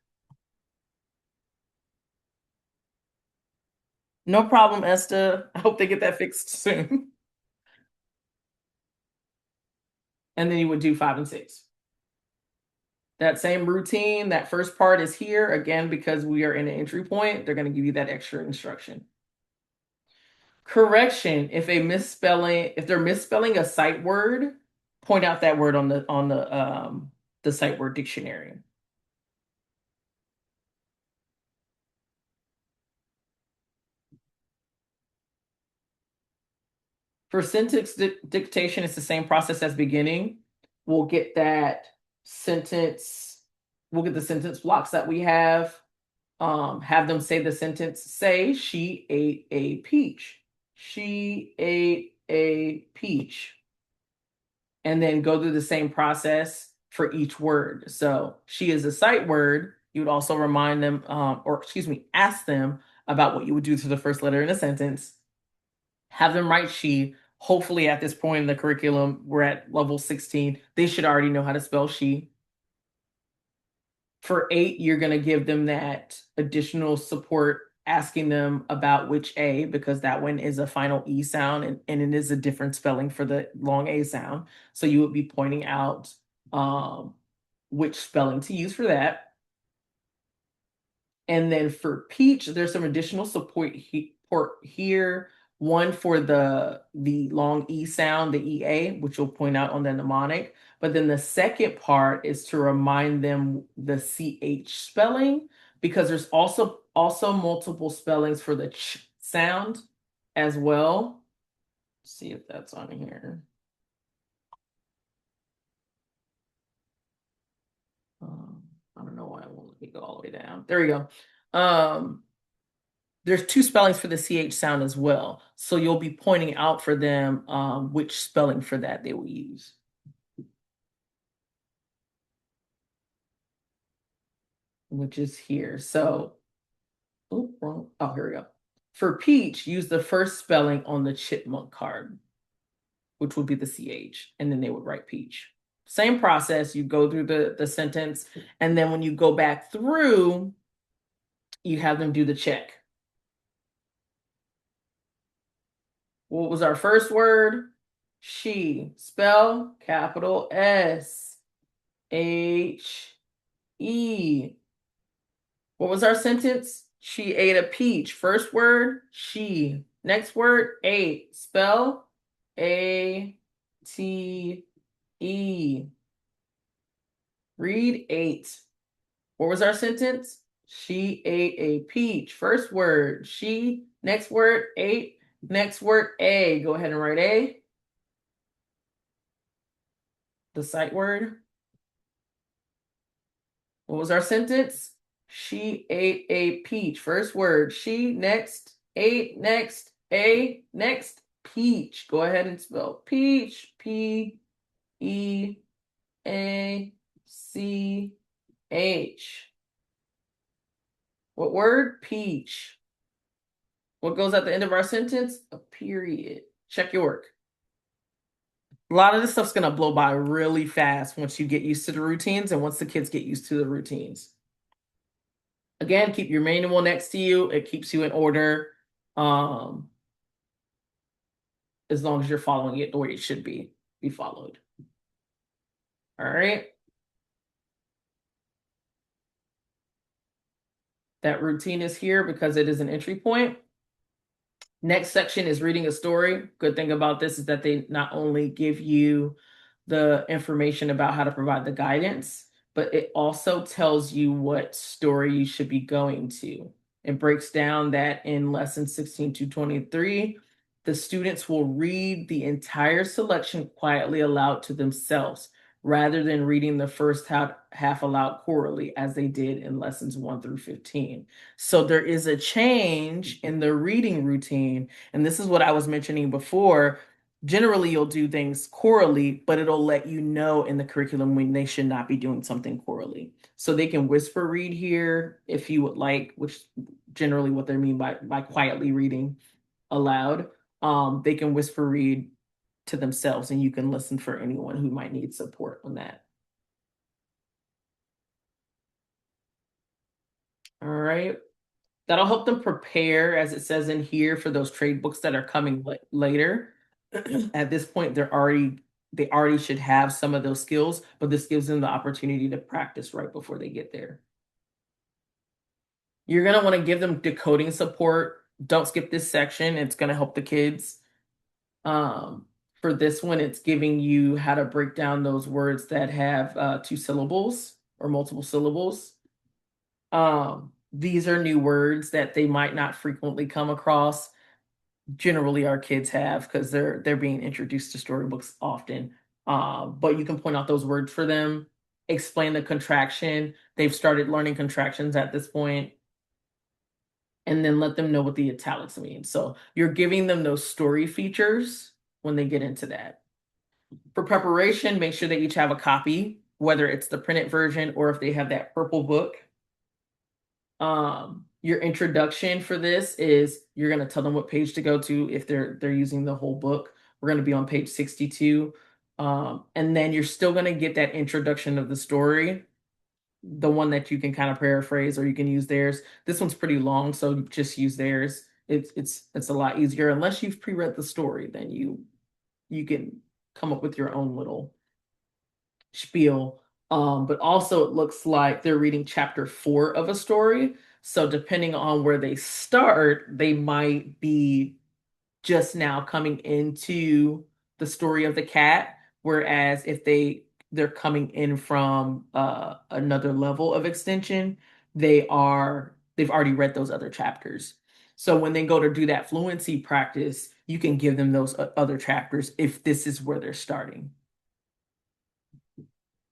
No problem, Esther. I hope they get that fixed soon. And then you would do 5 and 6. That same routine, that first part is here. Again, because we are in an entry point, they're going to give you that extra instruction. Correction, if they're misspelling a sight word, point out that word on the sight word dictionary. For sentence dictation, it's the same process as beginning. We'll get the sentence blocks that we have them say the sentence. Say, she ate a peach. She ate a peach. And then go through the same process for each word. So she is a sight word. You would also remind them, ask them about what you would do to the first letter in a sentence. Have them write she. Hopefully at this point in the curriculum, we're at level 16. They should already know how to spell she. For 8, you're going to give them that additional support, asking them about which A, because that one is a final E sound and it is a different spelling for the long A sound. So you would be pointing out which spelling to use for that. And then for peach, there's some additional support here. One for the long E sound, the EA, which you'll point out on the mnemonic. But then the second part is to remind them the CH spelling, because there's also multiple spellings for the ch sound as well. Let's see if that's on here. I don't know why it won't let me go all the way down. There we go. There's 2 spellings for the CH sound as well. So you'll be pointing out for them which spelling for that they will use. Which is here. So, oh, wrong. Oh, here we go. For peach, use the first spelling on the chipmunk card, which would be the CH, and then they would write peach. Same process, you go through the sentence, and then when you go back through, you have them do the check. What was our first word? She. Spell capital S-H-E. What was our sentence? She ate a peach. First word, she. Next word, ate. Spell A-T-E. Read 8. What was our sentence? She ate a peach. First word, she. Next word, ate. Next word, A. Go ahead and write A. The sight word. What was our sentence? She ate a peach. First word, she. Next, ate. Next, A. Next, peach. Go ahead and spell peach. P-E-A-C-H. What word? Peach. What goes at the end of our sentence? A period. Check your work. A lot of this stuff's going to blow by really fast once you get used to the routines and once the kids get used to the routines. Again, keep your manual next to you. It keeps you in order as long as you're following it the way it should be followed. All right. That routine is here because it is an entry point. Next section is reading a story. Good thing about this is that they not only give you the information about how to provide the guidance, but it also tells you what story you should be going to. It breaks down that in lesson 16 to 23, the students will read the entire selection quietly aloud to themselves, rather than reading the first half aloud orally as they did in lessons 1 through 15. So there is a change in the reading routine. And this is what I was mentioning before. Generally, you'll do things orally, but it'll let you know in the curriculum when they should not be doing something orally. So they can whisper read here if you would like, which generally what they mean by quietly reading aloud. They can whisper read to themselves, and you can listen for anyone who might need support on that. All right. That'll help them prepare, as it says in here, for those trade books that are coming later. At this point, they already should have some of those skills, but this gives them the opportunity to practice right before they get there. You're going to want to give them decoding support. Don't skip this section. It's going to help the kids. For this one, it's giving you how to break down those words that have 2 syllables or multiple syllables. These are new words that they might not frequently come across. Generally, our kids have, because they're being introduced to storybooks often. But you can point out those words for them, explain the contraction. They've started learning contractions at this point. And then let them know what the italics mean. So you're giving them those story features when they get into that. For preparation, make sure they each have a copy, whether it's the printed version or if they have that purple book. Your introduction for this is you're going to tell them what page to go to if they're using the whole book. We're going to be on page 62. And then you're still going to get that introduction of the story, the one that you can kind of paraphrase or you can use theirs. This one's pretty long, so just use theirs. It's a lot easier unless you've pre-read the story, then you can come up with your own little spiel. But also it looks like they're reading chapter 4 of a story. So depending on where they start, they might be just now coming into the story of the cat. Whereas if they're coming in from another level of extension, they've already read those other chapters. So when they go to do that fluency practice, you can give them those other chapters if this is where they're starting.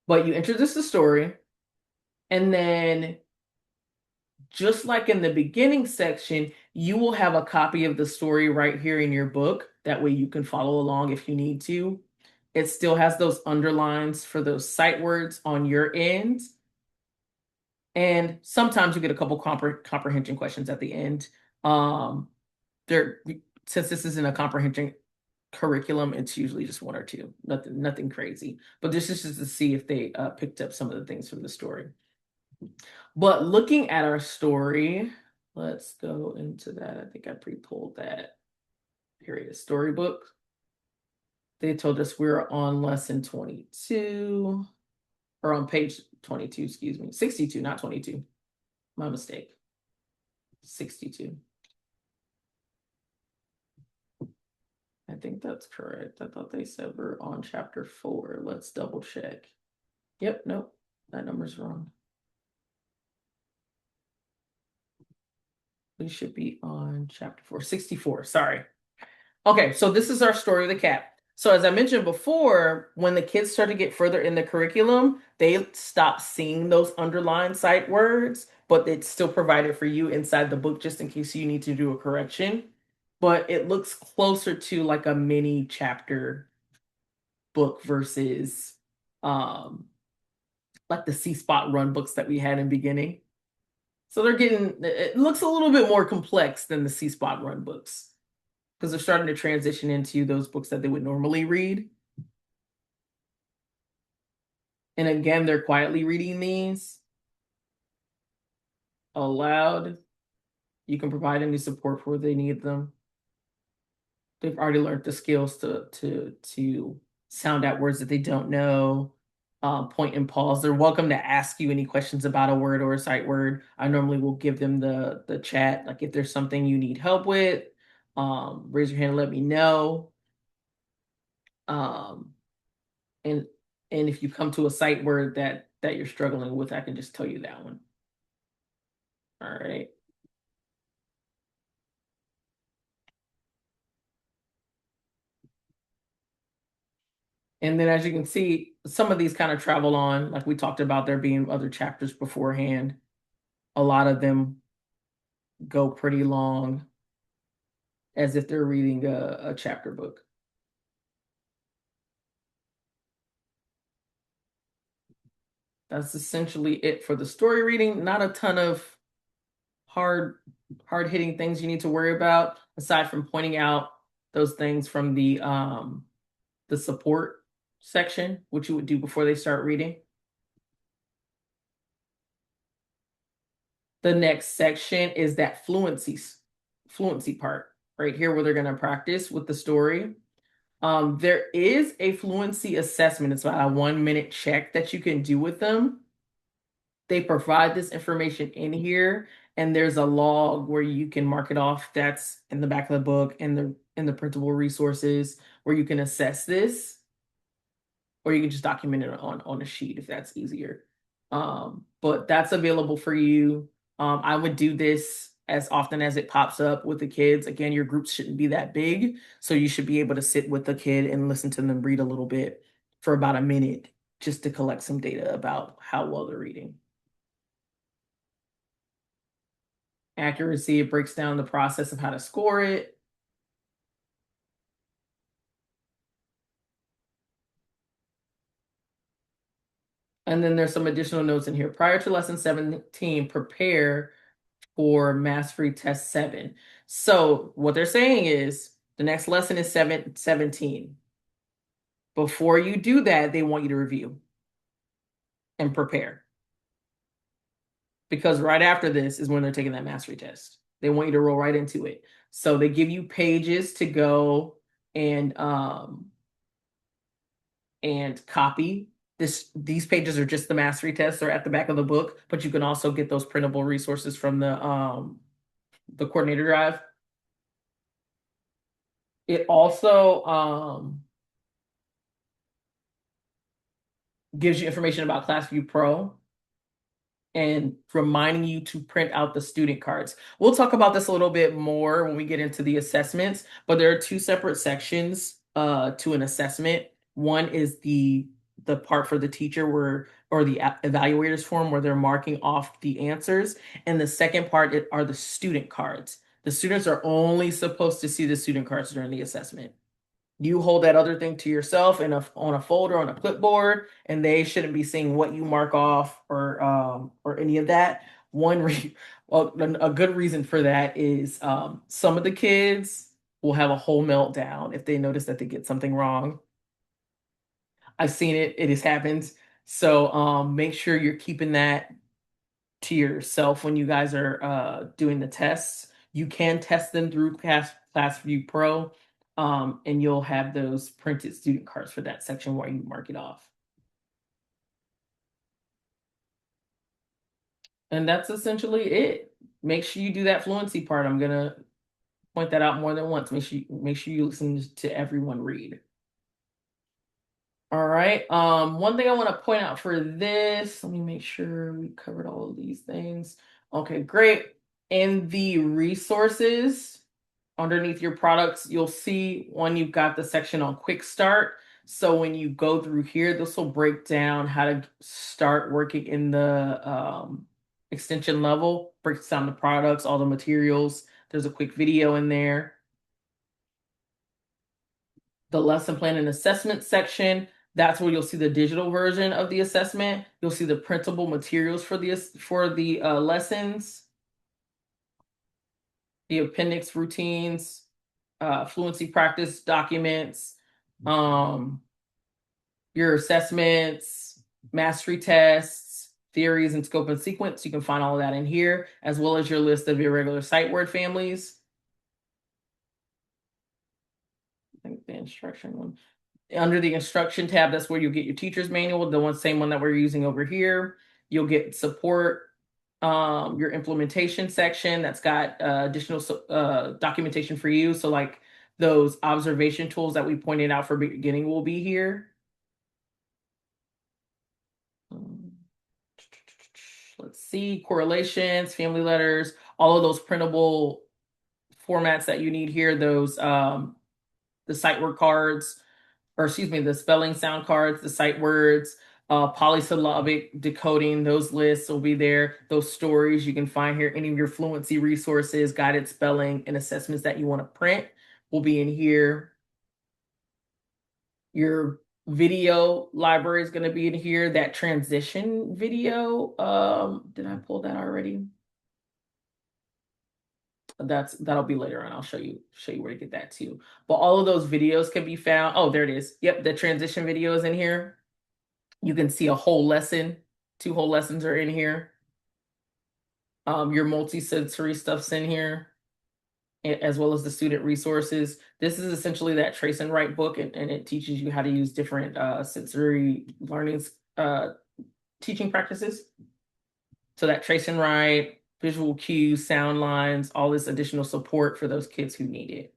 But you introduce the story, and then just like in the beginning section, you will have a copy of the story right here in your book. That way you can follow along if you need to. It still has those underlines for those sight words on your end. And sometimes you get a couple comprehension questions at the end. There, since this isn't a comprehension curriculum, it's usually just one or two, nothing crazy. But this is just to see if they picked up some of the things from the story. But looking at our story, let's go into that. I think I pre-pulled that. Here it is, storybook. They told us we're on lesson 22, or on page 22, excuse me, 62, not 22. My mistake. 62. I think that's correct. I thought they said we're on chapter 4. Let's double check. Yep, nope, that number's wrong. We should be on chapter 4, 64, sorry. Okay, so this is our story of the cat. So as I mentioned before, when the kids start to get further in the curriculum, they stop seeing those underlined sight words, but it's still provided for you inside the book just in case you need to do a correction. But it looks closer to like a mini chapter book versus like the C Spot Run books that we had in beginning. So it looks a little bit more complex than the C Spot Run books because they're starting to transition into those books that they would normally read. And again, they're quietly reading these aloud. You can provide any support where they need them. They've already learned the skills to sound out words that they don't know, point and pause. They're welcome to ask you any questions about a word or a sight word. I normally will give them the chat, like if there's something you need help with, raise your hand and let me know. And if you come to a sight word that you're struggling with, I can just tell you that one. All right. And then as you can see, some of these kind of travel on, like we talked about there being other chapters beforehand. A lot of them go pretty long as if they're reading a chapter book. That's essentially it for the story reading. Not a ton of hard-hitting things you need to worry about, aside from pointing out those things from the support section, which you would do before they start reading. The next section is that fluency part right here where they're going to practice with the story. There is a fluency assessment. It's about a 1-minute check that you can do with them. They provide this information in here, and there's a log where you can mark it off. That's in the back of the book and in the printable resources where you can assess this, or you can just document it on a sheet if that's easier. But that's available for you. I would do this as often as it pops up with the kids. Again, your groups shouldn't be that big, so you should be able to sit with the kid and listen to them read a little bit for about a minute just to collect some data about how well they're reading. Accuracy, it breaks down the process of how to score it. And then there's some additional notes in here. Prior to lesson 17, prepare for Mastery Test 7. So what they're saying is the next lesson is 17. Before you do that, they want you to review and prepare. Because right after this is when they're taking that mastery test. They want you to roll right into it. So they give you pages to go and copy. These pages are just the mastery tests. They're at the back of the book, but you can also get those printable resources from the coordinator drive. It also gives you information about ClassView Pro and reminding you to print out the student cards. We'll talk about this a little bit more when we get into the assessments, but there are two separate sections to an assessment. One is the part for the teacher or the evaluators form where they're marking off the answers. And the second part are the student cards. The students are only supposed to see the student cards during the assessment. You hold that other thing to yourself on a folder on a clipboard, and they shouldn't be seeing what you mark off or any of that. Well, a good reason for that is some of the kids will have a whole meltdown if they notice that they get something wrong. I've seen it; it has happened. So make sure you're keeping that to yourself when you guys are doing the tests. You can test them through ClassView Pro. And you'll have those printed student cards for that section where you mark it off. And that's essentially it. Make sure you do that fluency part. I'm gonna point that out more than once. Make sure you listen to everyone read. All right. One thing I want to point out for this, let me make sure we covered all of these things. Okay, great. In the resources, underneath your products, you'll see you've got the section on Quick Start. So when you go through here, this will break down how to start working in the extension level, breaks down the products, all the materials. There's a quick video in there. The lesson plan and assessment section, that's where you'll see the digital version of the assessment. You'll see the printable materials for the lessons, the appendix routines, fluency practice documents, your assessments, mastery tests, theories, and scope and sequence. You can find all of that in here, as well as your list of irregular sight word families. I think the instruction one. Under the instruction tab, that's where you'll get your teacher's manual, the same one that we're using over here. You'll get support, your implementation section that's got additional documentation for you. So like those observation tools that we pointed out for beginning will be here. Let's see, correlations, family letters, all of those printable formats that you need here, those the sight word cards, or excuse me, the spelling sound cards, the sight words, polysyllabic decoding, those lists will be there. Those stories you can find here, any of your fluency resources, guided spelling, and assessments that you want to print will be in here. Your video library is going to be in here. That transition video, did I pull that already? That'll be later on. I'll show you where to get that too. But all of those videos can be found. Oh, there it is. Yep, the transition video is in here. You can see a whole lesson. 2 whole lessons are in here. Your multi-sensory stuff's in here, as well as the student resources. This is essentially that Trace and Write book, and it teaches you how to use different sensory learning teaching practices. So that Trace and Write, visual cues, sound lines, all this additional support for those kids who need it.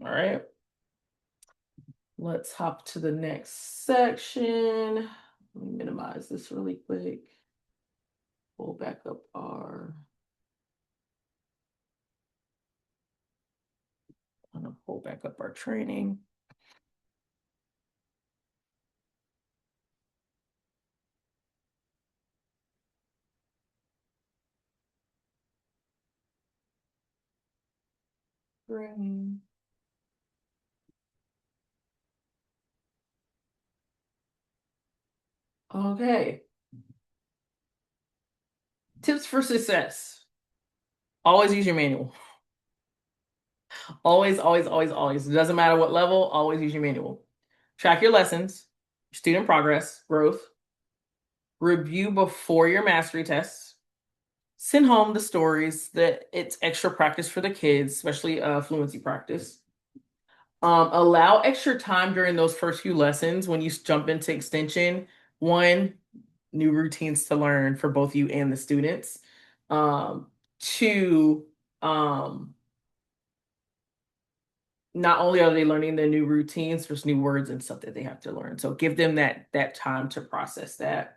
All right. Let's hop to the next section. Let me minimize this really quick. Pull back up I'm gonna pull back up our training. Training. Okay. Tips for success. Always use your manual. Always, always, always, always. It doesn't matter what level, always use your manual. Track your lessons, student progress, growth. Review before your mastery tests. Send home the stories that it's extra practice for the kids, especially fluency practice. Allow extra time during those first few lessons when you jump into extension. One, new routines to learn for both you and the students. Two, not only are they learning the new routines, there's new words and stuff that they have to learn. So give them that time to process that.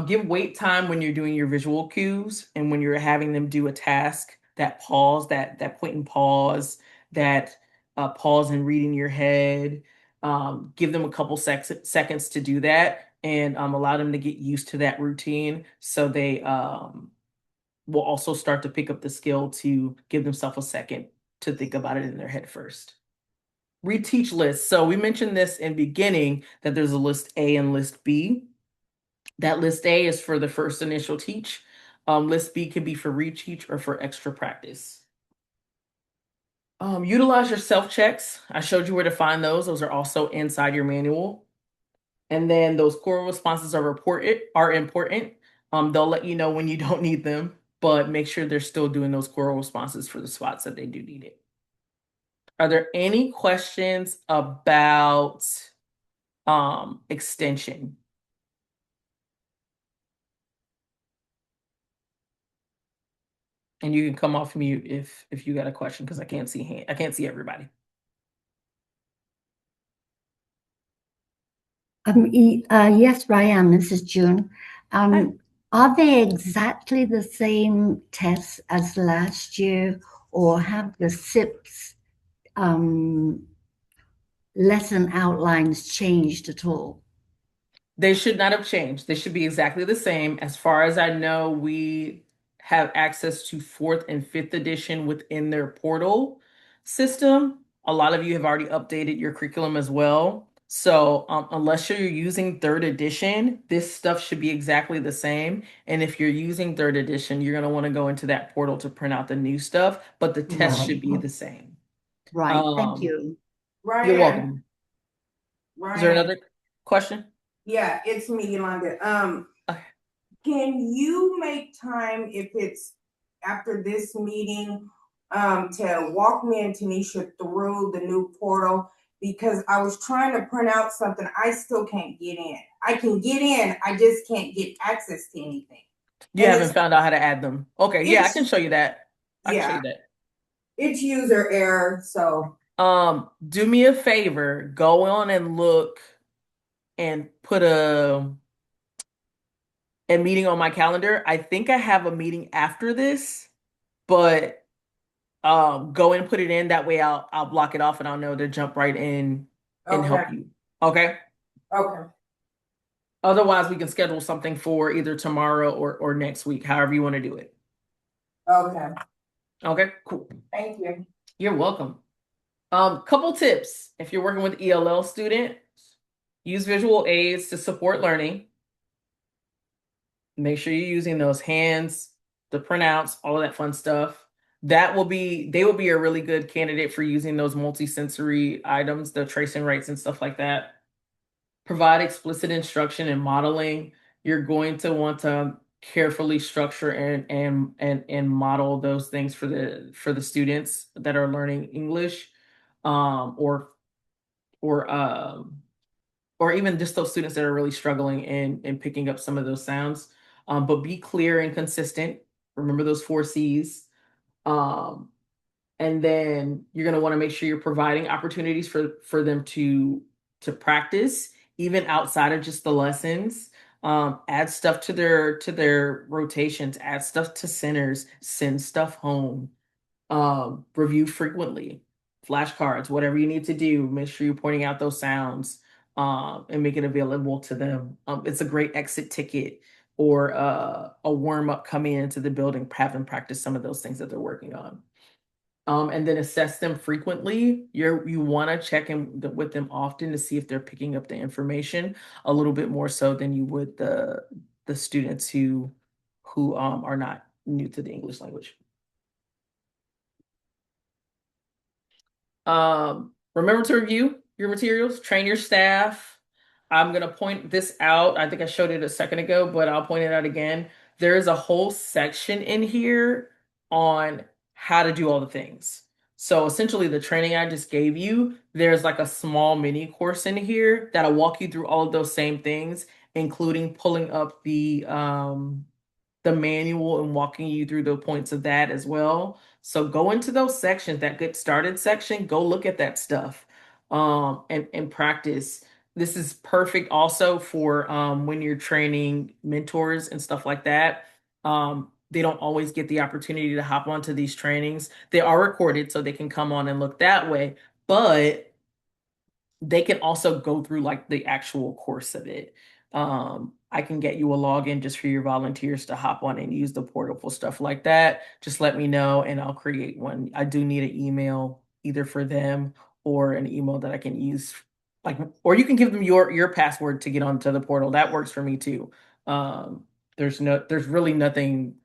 Give wait time when you're doing your visual cues and when you're having them do a task, that pause, that point and pause, that pause and read in your head. Give them a couple seconds to do that and allow them to get used to that routine so they will also start to pick up the skill to give themselves a second to think about it in their head first. Reteach lists. So we mentioned this in beginning that there's a list A and list B. That list A is for the first initial teach. List B can be for reteach or for extra practice. Utilize your self-checks. I showed you where to find those. Those are also inside your manual. And then those core responses are important. They'll let you know when you don't need them, but make sure they're still doing those core responses for the spots that they do need it. Are there any questions about extension? And you can come off mute if you got a question because I can't see everybody. Yes, Ryan, this is June. Hi. Are they exactly the same tests as last year, or have the SIPs lesson outlines changed at all? They should not have changed. They should be exactly the same. As far as I know, we have access to fourth and fifth edition within their portal system. A lot of you have already updated your curriculum as well. So unless you're using third edition, this stuff should be exactly the same. And if you're using third edition, you're going to want to go into that portal to print out the new stuff, but the test should be the same. Right, thank Um, you. You're welcome. Is there Ryan, another question? yeah, it's me, Yolanda. Okay. Can you make time if it's after this meeting, to walk me and Tanisha through the new portal? Because I was trying to print out something, I still can't get in. I can get in, I just can't get access to anything. You And haven't it's- found out how to add them. Okay, yeah, I It's- can show you that. I can show Yeah. you that. It's user error, so. Do me a favor, go on and look and put a meeting on my calendar. I think I have a meeting after this, but go and put it in. That way I'll block it off and I'll know to jump right in and help Okay. you. Okay? Okay. Otherwise, we can schedule something for either tomorrow or next week, however you want to do it. Okay. Okay, cool. Thank you. You're welcome. Couple tips. If you're working with ELL students, use visual aids to support learning. Make sure you're using those hands, the printouts, all of that fun stuff. They will be a really good candidate for using those multisensory items, the tracing rates and stuff like that. Provide explicit instruction and modeling. You're going to want to carefully structure and model those things for the students that are learning English, or even just those students that are really struggling in picking up some of those sounds. But be clear and consistent. Remember those 4 C's. And then you're going to want to make sure you're providing opportunities for them to practice, even outside of just the lessons. Add stuff to their rotations, add stuff to centers, send stuff home. Review frequently, flashcards, whatever you need to do, make sure you're pointing out those sounds, and make it available to them. It's a great exit ticket or a warm up coming into the building, have them practice some of those things that they're working on. And then assess them frequently. You want to check in with them often to see if they're picking up the information a little bit more so than you would the students who are not new to the English language. Remember to review your materials, train your staff. I'm gonna point this out. I think I showed it a second ago, but I'll point it out again. There is a whole section in here on how to do all the things. So essentially, the training I just gave you, there's like a small mini course in here that'll walk you through all of those same things, including pulling up the manual and walking you through the points of that as well. So go into those sections, that get started section, go look at that stuff and practice. This is perfect also for when you're training mentors and stuff like that. They don't always get the opportunity to hop onto these trainings. They are recorded so they can come on and look that way, but they can also go through like the actual course of it. I can get you a login just for your volunteers to hop on and use the portal for stuff like that. Just let me know and I'll create one. I do need an email either for them or an email that I can use. Like, or you can give them your password to get onto the portal. That works for me too. There's really nothing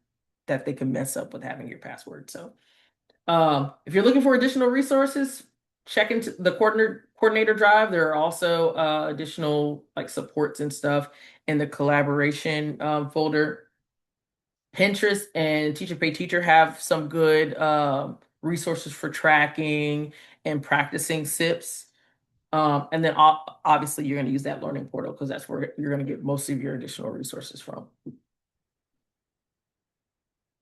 that they can mess up with having your password. So if you're looking for additional resources, check into the coordinator drive. There are also additional like supports and stuff in the collaboration folder. Pinterest and Teacher Pay Teacher have some good resources for tracking and practicing SIPs. And then obviously you're going to use that learning portal because that's where you're going to get most of your additional resources from.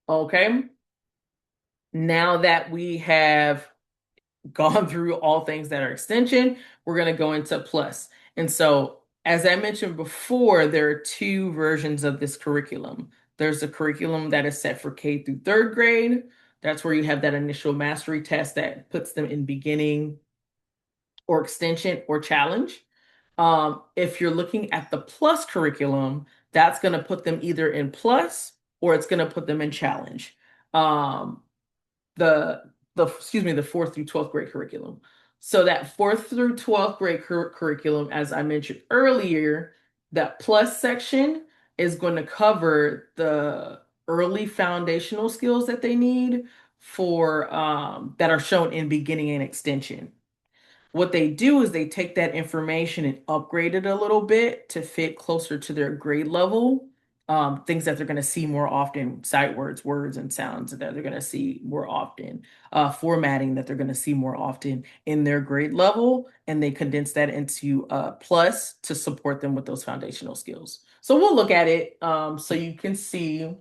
Okay. Now that we have gone through all things that are extension, we're going to go into plus. And so, as I mentioned before, there are two versions of this curriculum. There's a curriculum that is set for K through third grade. That's where you have that initial mastery test that puts them in beginning or extension or challenge. If you're looking at the plus curriculum, that's going to put them either in plus or it's going to put them in challenge. The fourth through 12th grade curriculum. So that fourth through 12th grade curriculum, as I mentioned earlier, that plus section is going to cover the early foundational skills that they need for that are shown in beginning and extension. What they do is they take that information and upgrade it a little bit to fit closer to their grade level. Things that they're going to see more often, sight words, words, and sounds that they're going to see more often, formatting that they're going to see more often in their grade level, and they condense that into plus to support them with those foundational skills. So we'll look at it so you can see.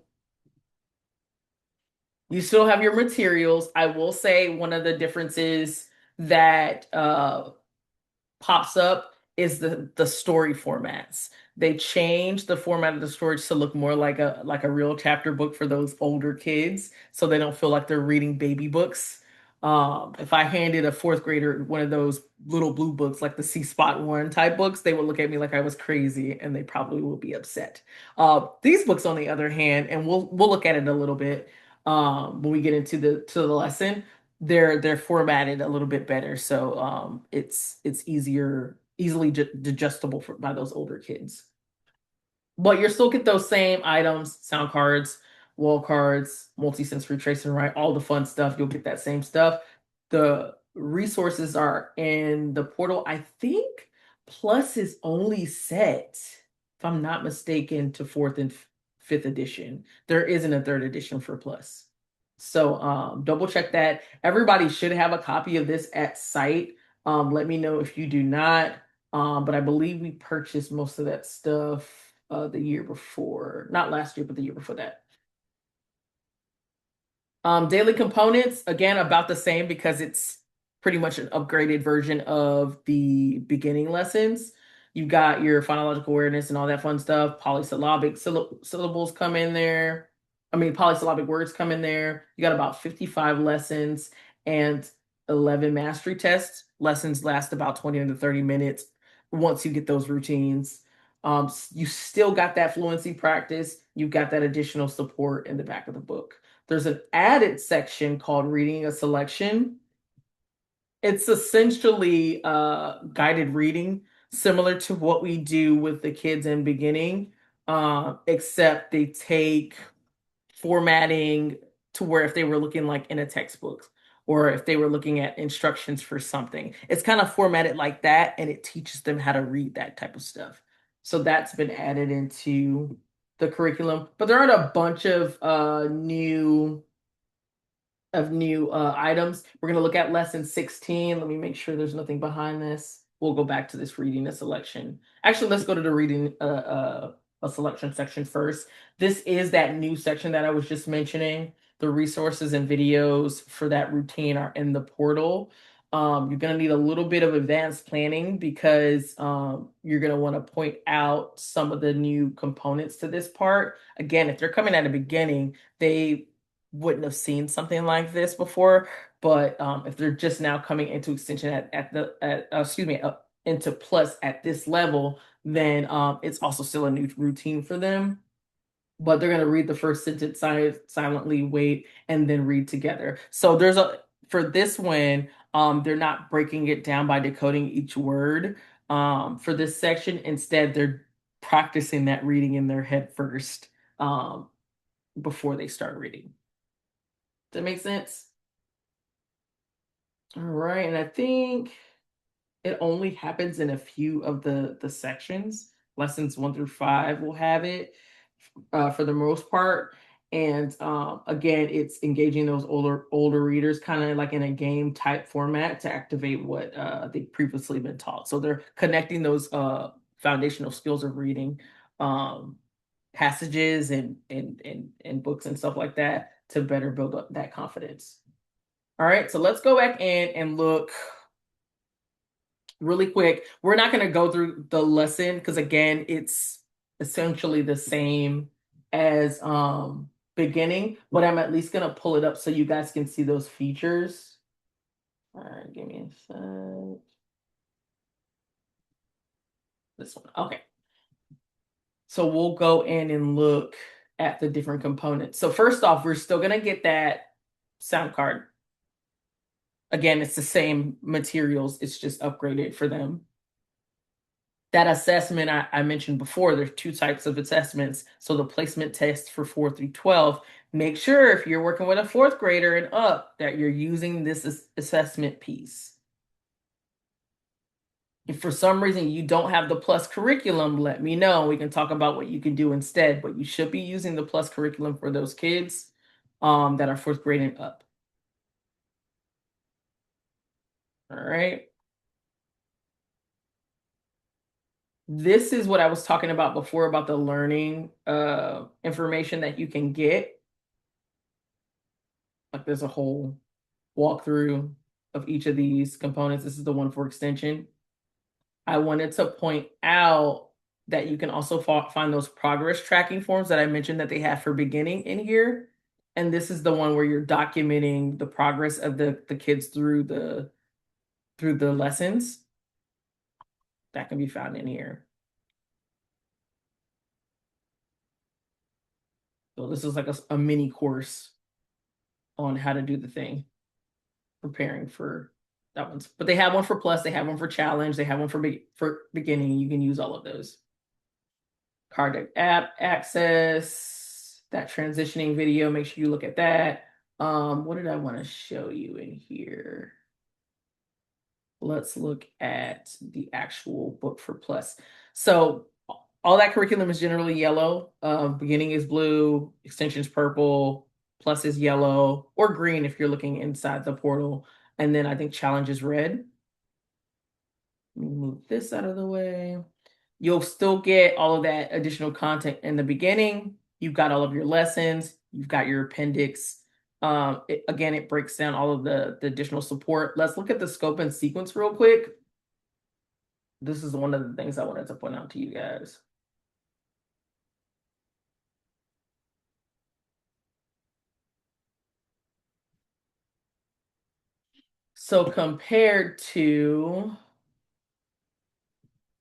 You still have your materials. I will say one of the differences that pops up is the story formats. They changed the format of the stories to look more like a real chapter book for those older kids, so they don't feel like they're reading baby books. If I handed a fourth grader one of those little blue books, like the See Spot One type books, they would look at me like I was crazy, and they probably will be upset. These books, on the other hand, and we'll look at it a little bit when we get into the lesson, they're formatted a little bit better, so it's easily digestible by those older kids. But you'll still get those same items: sound cards, wall cards, multi-sensory trace and write, all the fun stuff. You'll get that same stuff. The resources are in the portal. I think Plus is only set, if I'm not mistaken, to fourth and fifth edition. There isn't a third edition for Plus. So double check that. Everybody should have a copy of this at site. Let me know if you do not. But I believe we purchased most of that stuff the year before, not last year, but the year before that. Daily components, again, about the same because it's pretty much an upgraded version of the beginning lessons. You've got your phonological awareness and all that fun stuff. Polysyllabic syllables come in there. Polysyllabic words come in there. You got about 55 lessons and 11 mastery tests. Lessons last about 20 to 30 minutes once you get those routines. You still got that fluency practice. You've got that additional support in the back of the book. There's an added section called Reading a Selection. It's essentially guided reading, similar to what we do with the kids in beginning, except they take formatting to where if they were looking like in a textbook, or if they were looking at instructions for something. It's kind of formatted like that, and it teaches them how to read that type of stuff. So that's been added into the curriculum, but there aren't a bunch of new items. We're going to look at lesson 16. Let me make sure there's nothing behind this. We'll go back to this reading a selection. Actually, let's go to the reading a selection section first. This is that new section that I was just mentioning. The resources and videos for that routine are in the portal. You're going to need a little bit of advanced planning because you're going to want to point out some of the new components to this part. Again, if they're coming at the beginning, they wouldn't have seen something like this before. But if they're just now coming into extension into plus at this level, then it's also still a new routine for them. But they're going to read the first sentence silently, wait, and then read together. So for this one, they're not breaking it down by decoding each word for this section. Instead, they're practicing that reading in their head first before they start reading. Does that make sense? All right, and I think it only happens in a few of the sections. Lessons 1 through 5 will have it for the most part. And again, it's engaging those older readers, kind of like in a game type format to activate what they've previously been taught. So they're connecting those foundational skills of reading passages and books and stuff like that to better build up that confidence. All right, so let's go back in and look really quick. We're not going to go through the lesson because again, it's essentially the same as beginning, but I'm at least going to pull it up so you guys can see those features. All right, give me a sec. This one, okay. So we'll go in and look at the different components. So first off, we're still going to get that sound card. Again, it's the same materials, it's just upgraded for them. That assessment I mentioned before, there's 2 types of assessments. So the placement test for 4 through 12, make sure if you're working with a 4th grader and up that you're using this assessment piece. If for some reason you don't have the plus curriculum, let me know. We can talk about what you can do instead, but you should be using the plus curriculum for those kids that are 4th grade and up. All right. This is what I was talking about before about the learning information that you can get. Like there's a whole walkthrough of each of these components. This is the one for extension. I wanted to point out that you can also find those progress tracking forms that I mentioned that they have for beginning in here. And this is the one where you're documenting the progress of the kids through the lessons. That can be found in here. So this is like a mini course on how to do the thing, preparing for that one. But they have one for plus, they have one for challenge, they have one for beginning. You can use all of those. Card deck app access, that transitioning video, make sure you look at that. What did I want to show you in here? Let's look at the actual book for plus. So all that curriculum is generally yellow. Beginning is blue, extension's purple, plus is yellow or green if you're looking inside the portal. And then I think challenge is red. Let me move this out of the way. You'll still get all of that additional content in the beginning. You've got all of your lessons. You've got your appendix. Again, it breaks down all of the additional support. Let's look at the scope and sequence real quick. This is one of the things I wanted to point out to you guys. So compared to,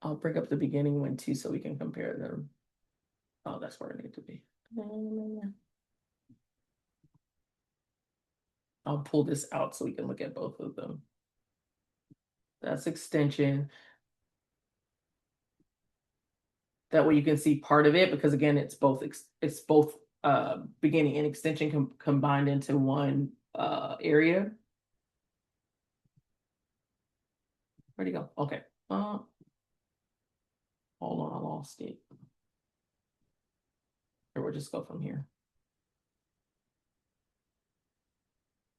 I'll bring up the beginning one too so we can compare them. Oh, that's where I need to be. I'll pull this out so we can look at both of them. That's extension. That way you can see part of it because again, it's both beginning and extension combined into one area. Where'd he go? Okay. Hold on, I lost it. Or we'll just go from here.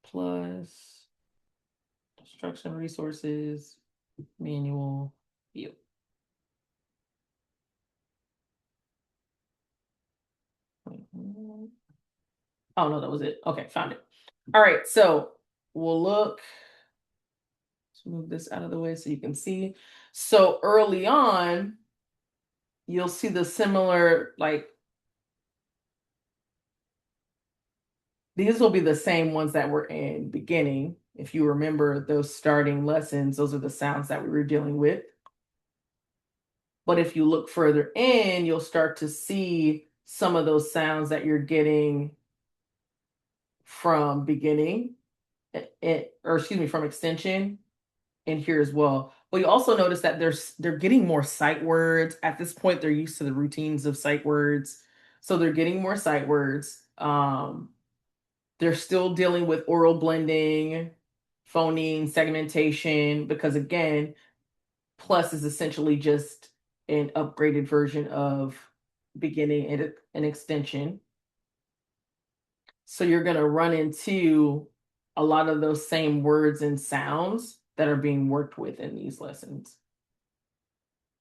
Plus instruction resources, manual, view. Oh no, that was it. Okay, found it. All right, so we'll look. Let's move this out of the way so you can see. So early on, you'll see the similar, like, these will be the same ones that were in beginning. If you remember those starting lessons, those are the sounds that we were dealing with. But if you look further in, you'll start to see some of those sounds that you're getting from beginning, or excuse me, from extension in here as well. But you also notice that they're getting more sight words. At this point, they're used to the routines of sight words. So they're getting more sight words. They're still dealing with oral blending, phoneme, segmentation, because again, Plus is essentially just an upgraded version of beginning and an extension. So you're going to run into a lot of those same words and sounds that are being worked with in these lessons.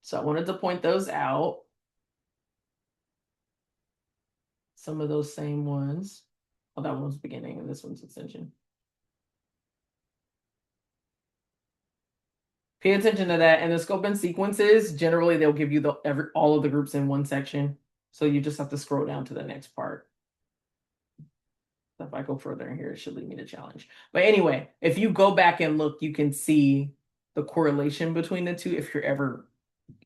So I wanted to point those out. Some of those same ones. Oh, that one's beginning and this one's extension. Pay attention to that. And the scope and sequences, generally they'll give you all of the groups in one section. So you just have to scroll down to the next part. If I go further in here, it should lead me to challenge. But anyway, if you go back and look, you can see the correlation between the two if you're ever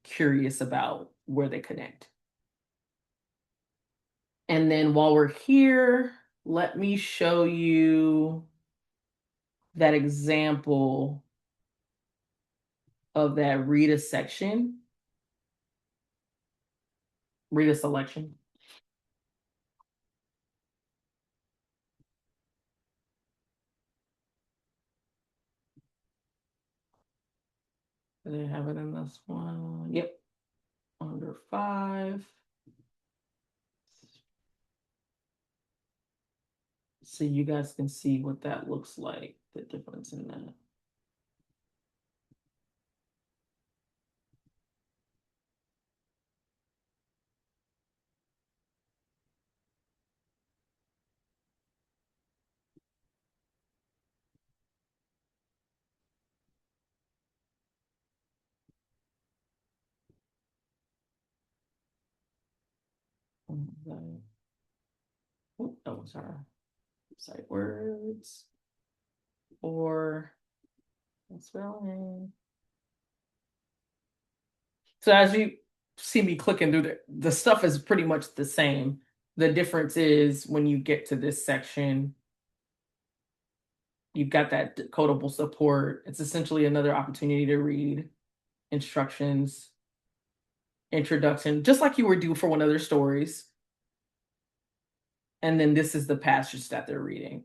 curious about where they connect. And then while we're here, let me show you that example of that read a section, read a selection. Do they have it in this one? Yep. Under 5. So you guys can see what that looks like, the difference in that. Oh, sorry. Sight words or spelling. So as you see me clicking through the stuff is pretty much the same. The difference is when you get to this section, you've got that decodable support. It's essentially another opportunity to read instructions, introduction, just like you would do for one of their stories. And then this is the passage that they're reading.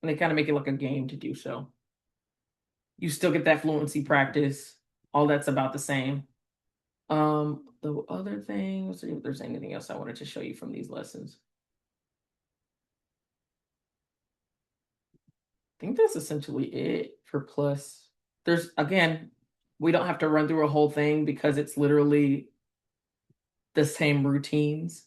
And they kind of make it like a game to do so. You still get that fluency practice. All that's about the same. The other thing, let's see if there's anything else I wanted to show you from these lessons. I think that's essentially it for Plus. There's, again, we don't have to run through a whole thing because it's literally the same routines.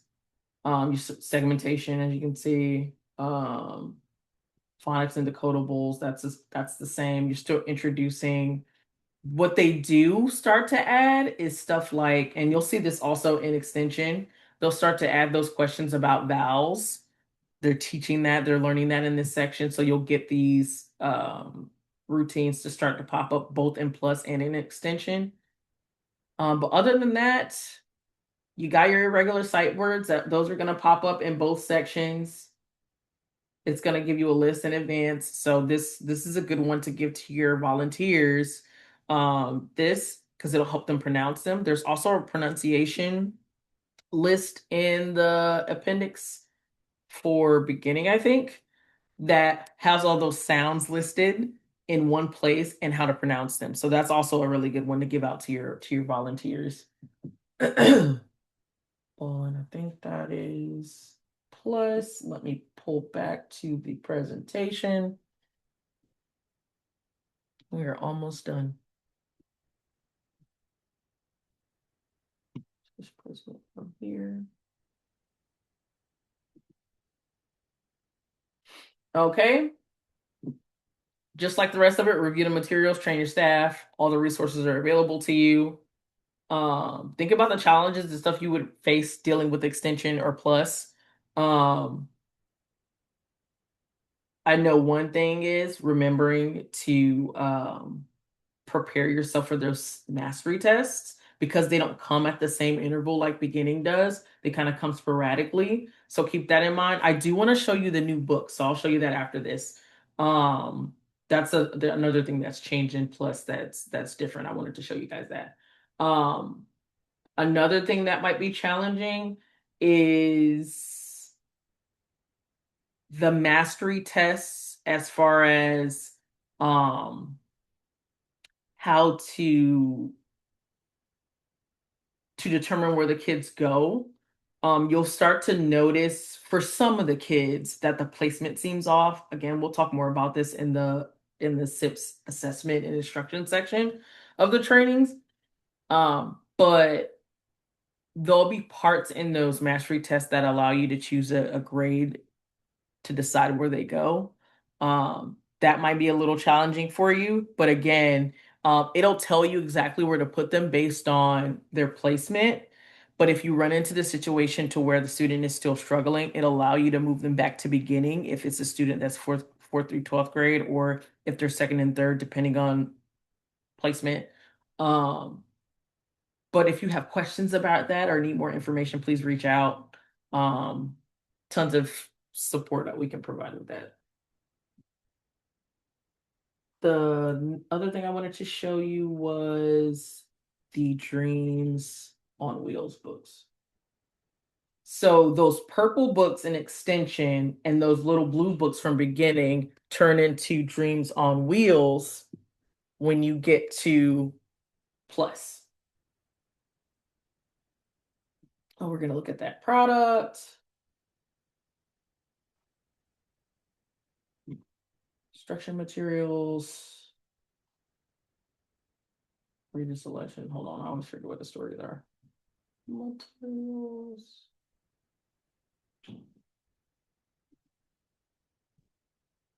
Segmentation, as you can see, phonics and decodables, that's the same. You're still introducing. What they do start to add is stuff like, and you'll see this also in extension, they'll start to add those questions about vowels. They're teaching that, they're learning that in this section. So you'll get these routines to start to pop up both in Plus and in extension. But other than that, you got your irregular sight words, those are going to pop up in both sections. It's going to give you a list in advance. So this is a good one to give to your volunteers. Because it'll help them pronounce them. There's also a pronunciation list in the appendix for beginning, I think, that has all those sounds listed in one place and how to pronounce them. So that's also a really good one to give out to your volunteers. Oh, and I think that is plus. Let me pull back to the presentation. We are almost done. Just press it from here. Okay. Just like the rest of it, review the materials, train your staff. All the resources are available to you. Think about the challenges, the stuff you would face dealing with extension or plus. Um, I know one thing is remembering to prepare yourself for those mastery tests because they don't come at the same interval like beginning does. They kind of come sporadically. So keep that in mind. I do want to show you the new book, so I'll show you that after this. That's another thing that's changing. Plus, that's different. I wanted to show you guys that. Another thing that might be challenging is the mastery tests as far as how to determine where the kids go. You'll start to notice for some of the kids that the placement seems off. Again, we'll talk more about this in the SIPS assessment and instruction section of the trainings. But there'll be parts in those mastery tests that allow you to choose a grade to decide where they go. That might be a little challenging for you, but again, it'll tell you exactly where to put them based on their placement. But if you run into the situation to where the student is still struggling, it'll allow you to move them back to beginning if it's a student that's fourth through 12th grade, or if they're second and third, depending on placement. But if you have questions about that or need more information, please reach out. Tons of support that we can provide with that. The other thing I wanted to show you was the Dreams on Wheels books. So those purple books in extension and those little blue books from beginning turn into Dreams on Wheels when you get to plus. Oh, we're going to look at that product. Instruction materials. Read the selection. Hold on, I always forget what the stories are. Materials.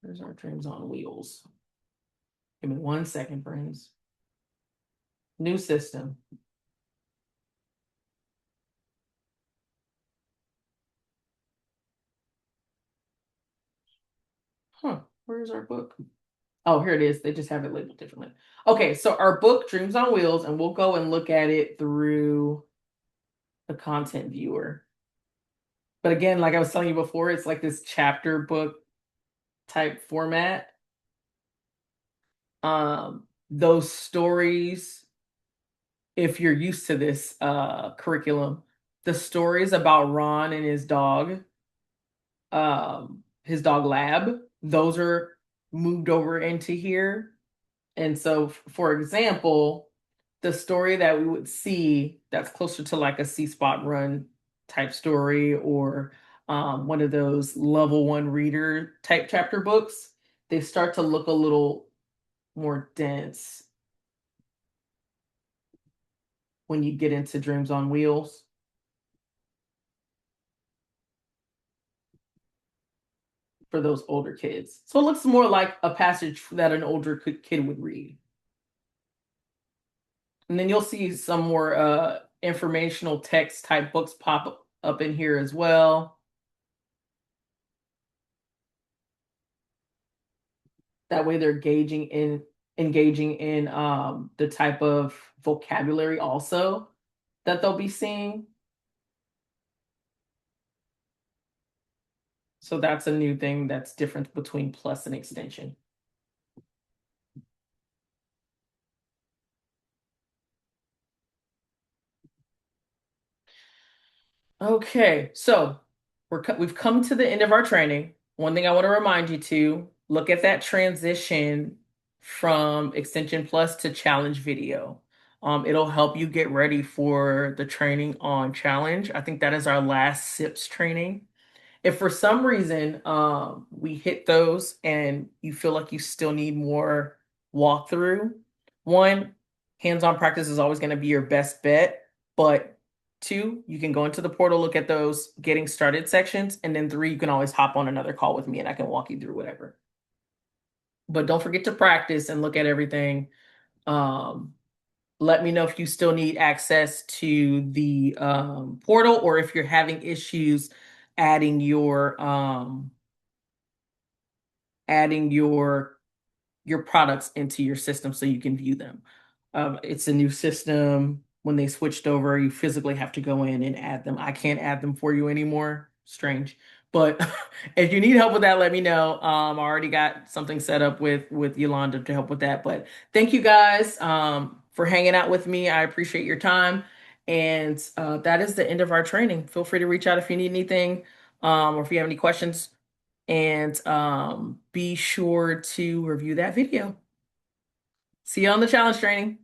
There's our Dreams on Wheels. Give me 1 second, friends. New system. Huh, where's our book? Oh, here it is. They just have it labeled differently. Okay, so our book, Dreams on Wheels, and we'll go and look at it through the content viewer. But again, like I was telling you before, it's like this chapter book type format. Those stories, if you're used to this curriculum, the stories about Ron and his dog Lab, those are moved over into here. And so, for example, the story that we would see that's closer to like a C Spot Run type story, or one of those level 1 reader type chapter books, they start to look a little more dense when you get into Dreams on Wheels. For those older kids. So it looks more like a passage that an older kid would read. And then you'll see some more informational text type books pop up in here as well. That way they're engaging in the type of vocabulary also that they'll be seeing. So that's a new thing that's different between plus and extension. Okay, so we've come to the end of our training. One thing I want to remind you to look at that transition from Extension Plus to Challenge video. It'll help you get ready for the training on Challenge. I think that is our last SIPS training. If for some reason we hit those and you feel like you still need more walkthrough, one, hands-on practice is always going to be your best bet, but two, you can go into the portal, look at those getting started sections, and then three, you can always hop on another call with me and I can walk you through whatever. But don't forget to practice and look at everything. Um, Let me know if you still need access to the portal or if you're having issues adding your products into your system so you can view them. It's a new system. When they switched over, you physically have to go in and add them. I can't add them for you anymore. Strange. But if you need help with that, let me know. I already got something set up with Yolanda to help with that. But thank you guys for hanging out with me. I appreciate your time. And that is the end of our training. Feel free to reach out if you need anything or if you have any questions. And be sure to review that video. See you on the challenge training.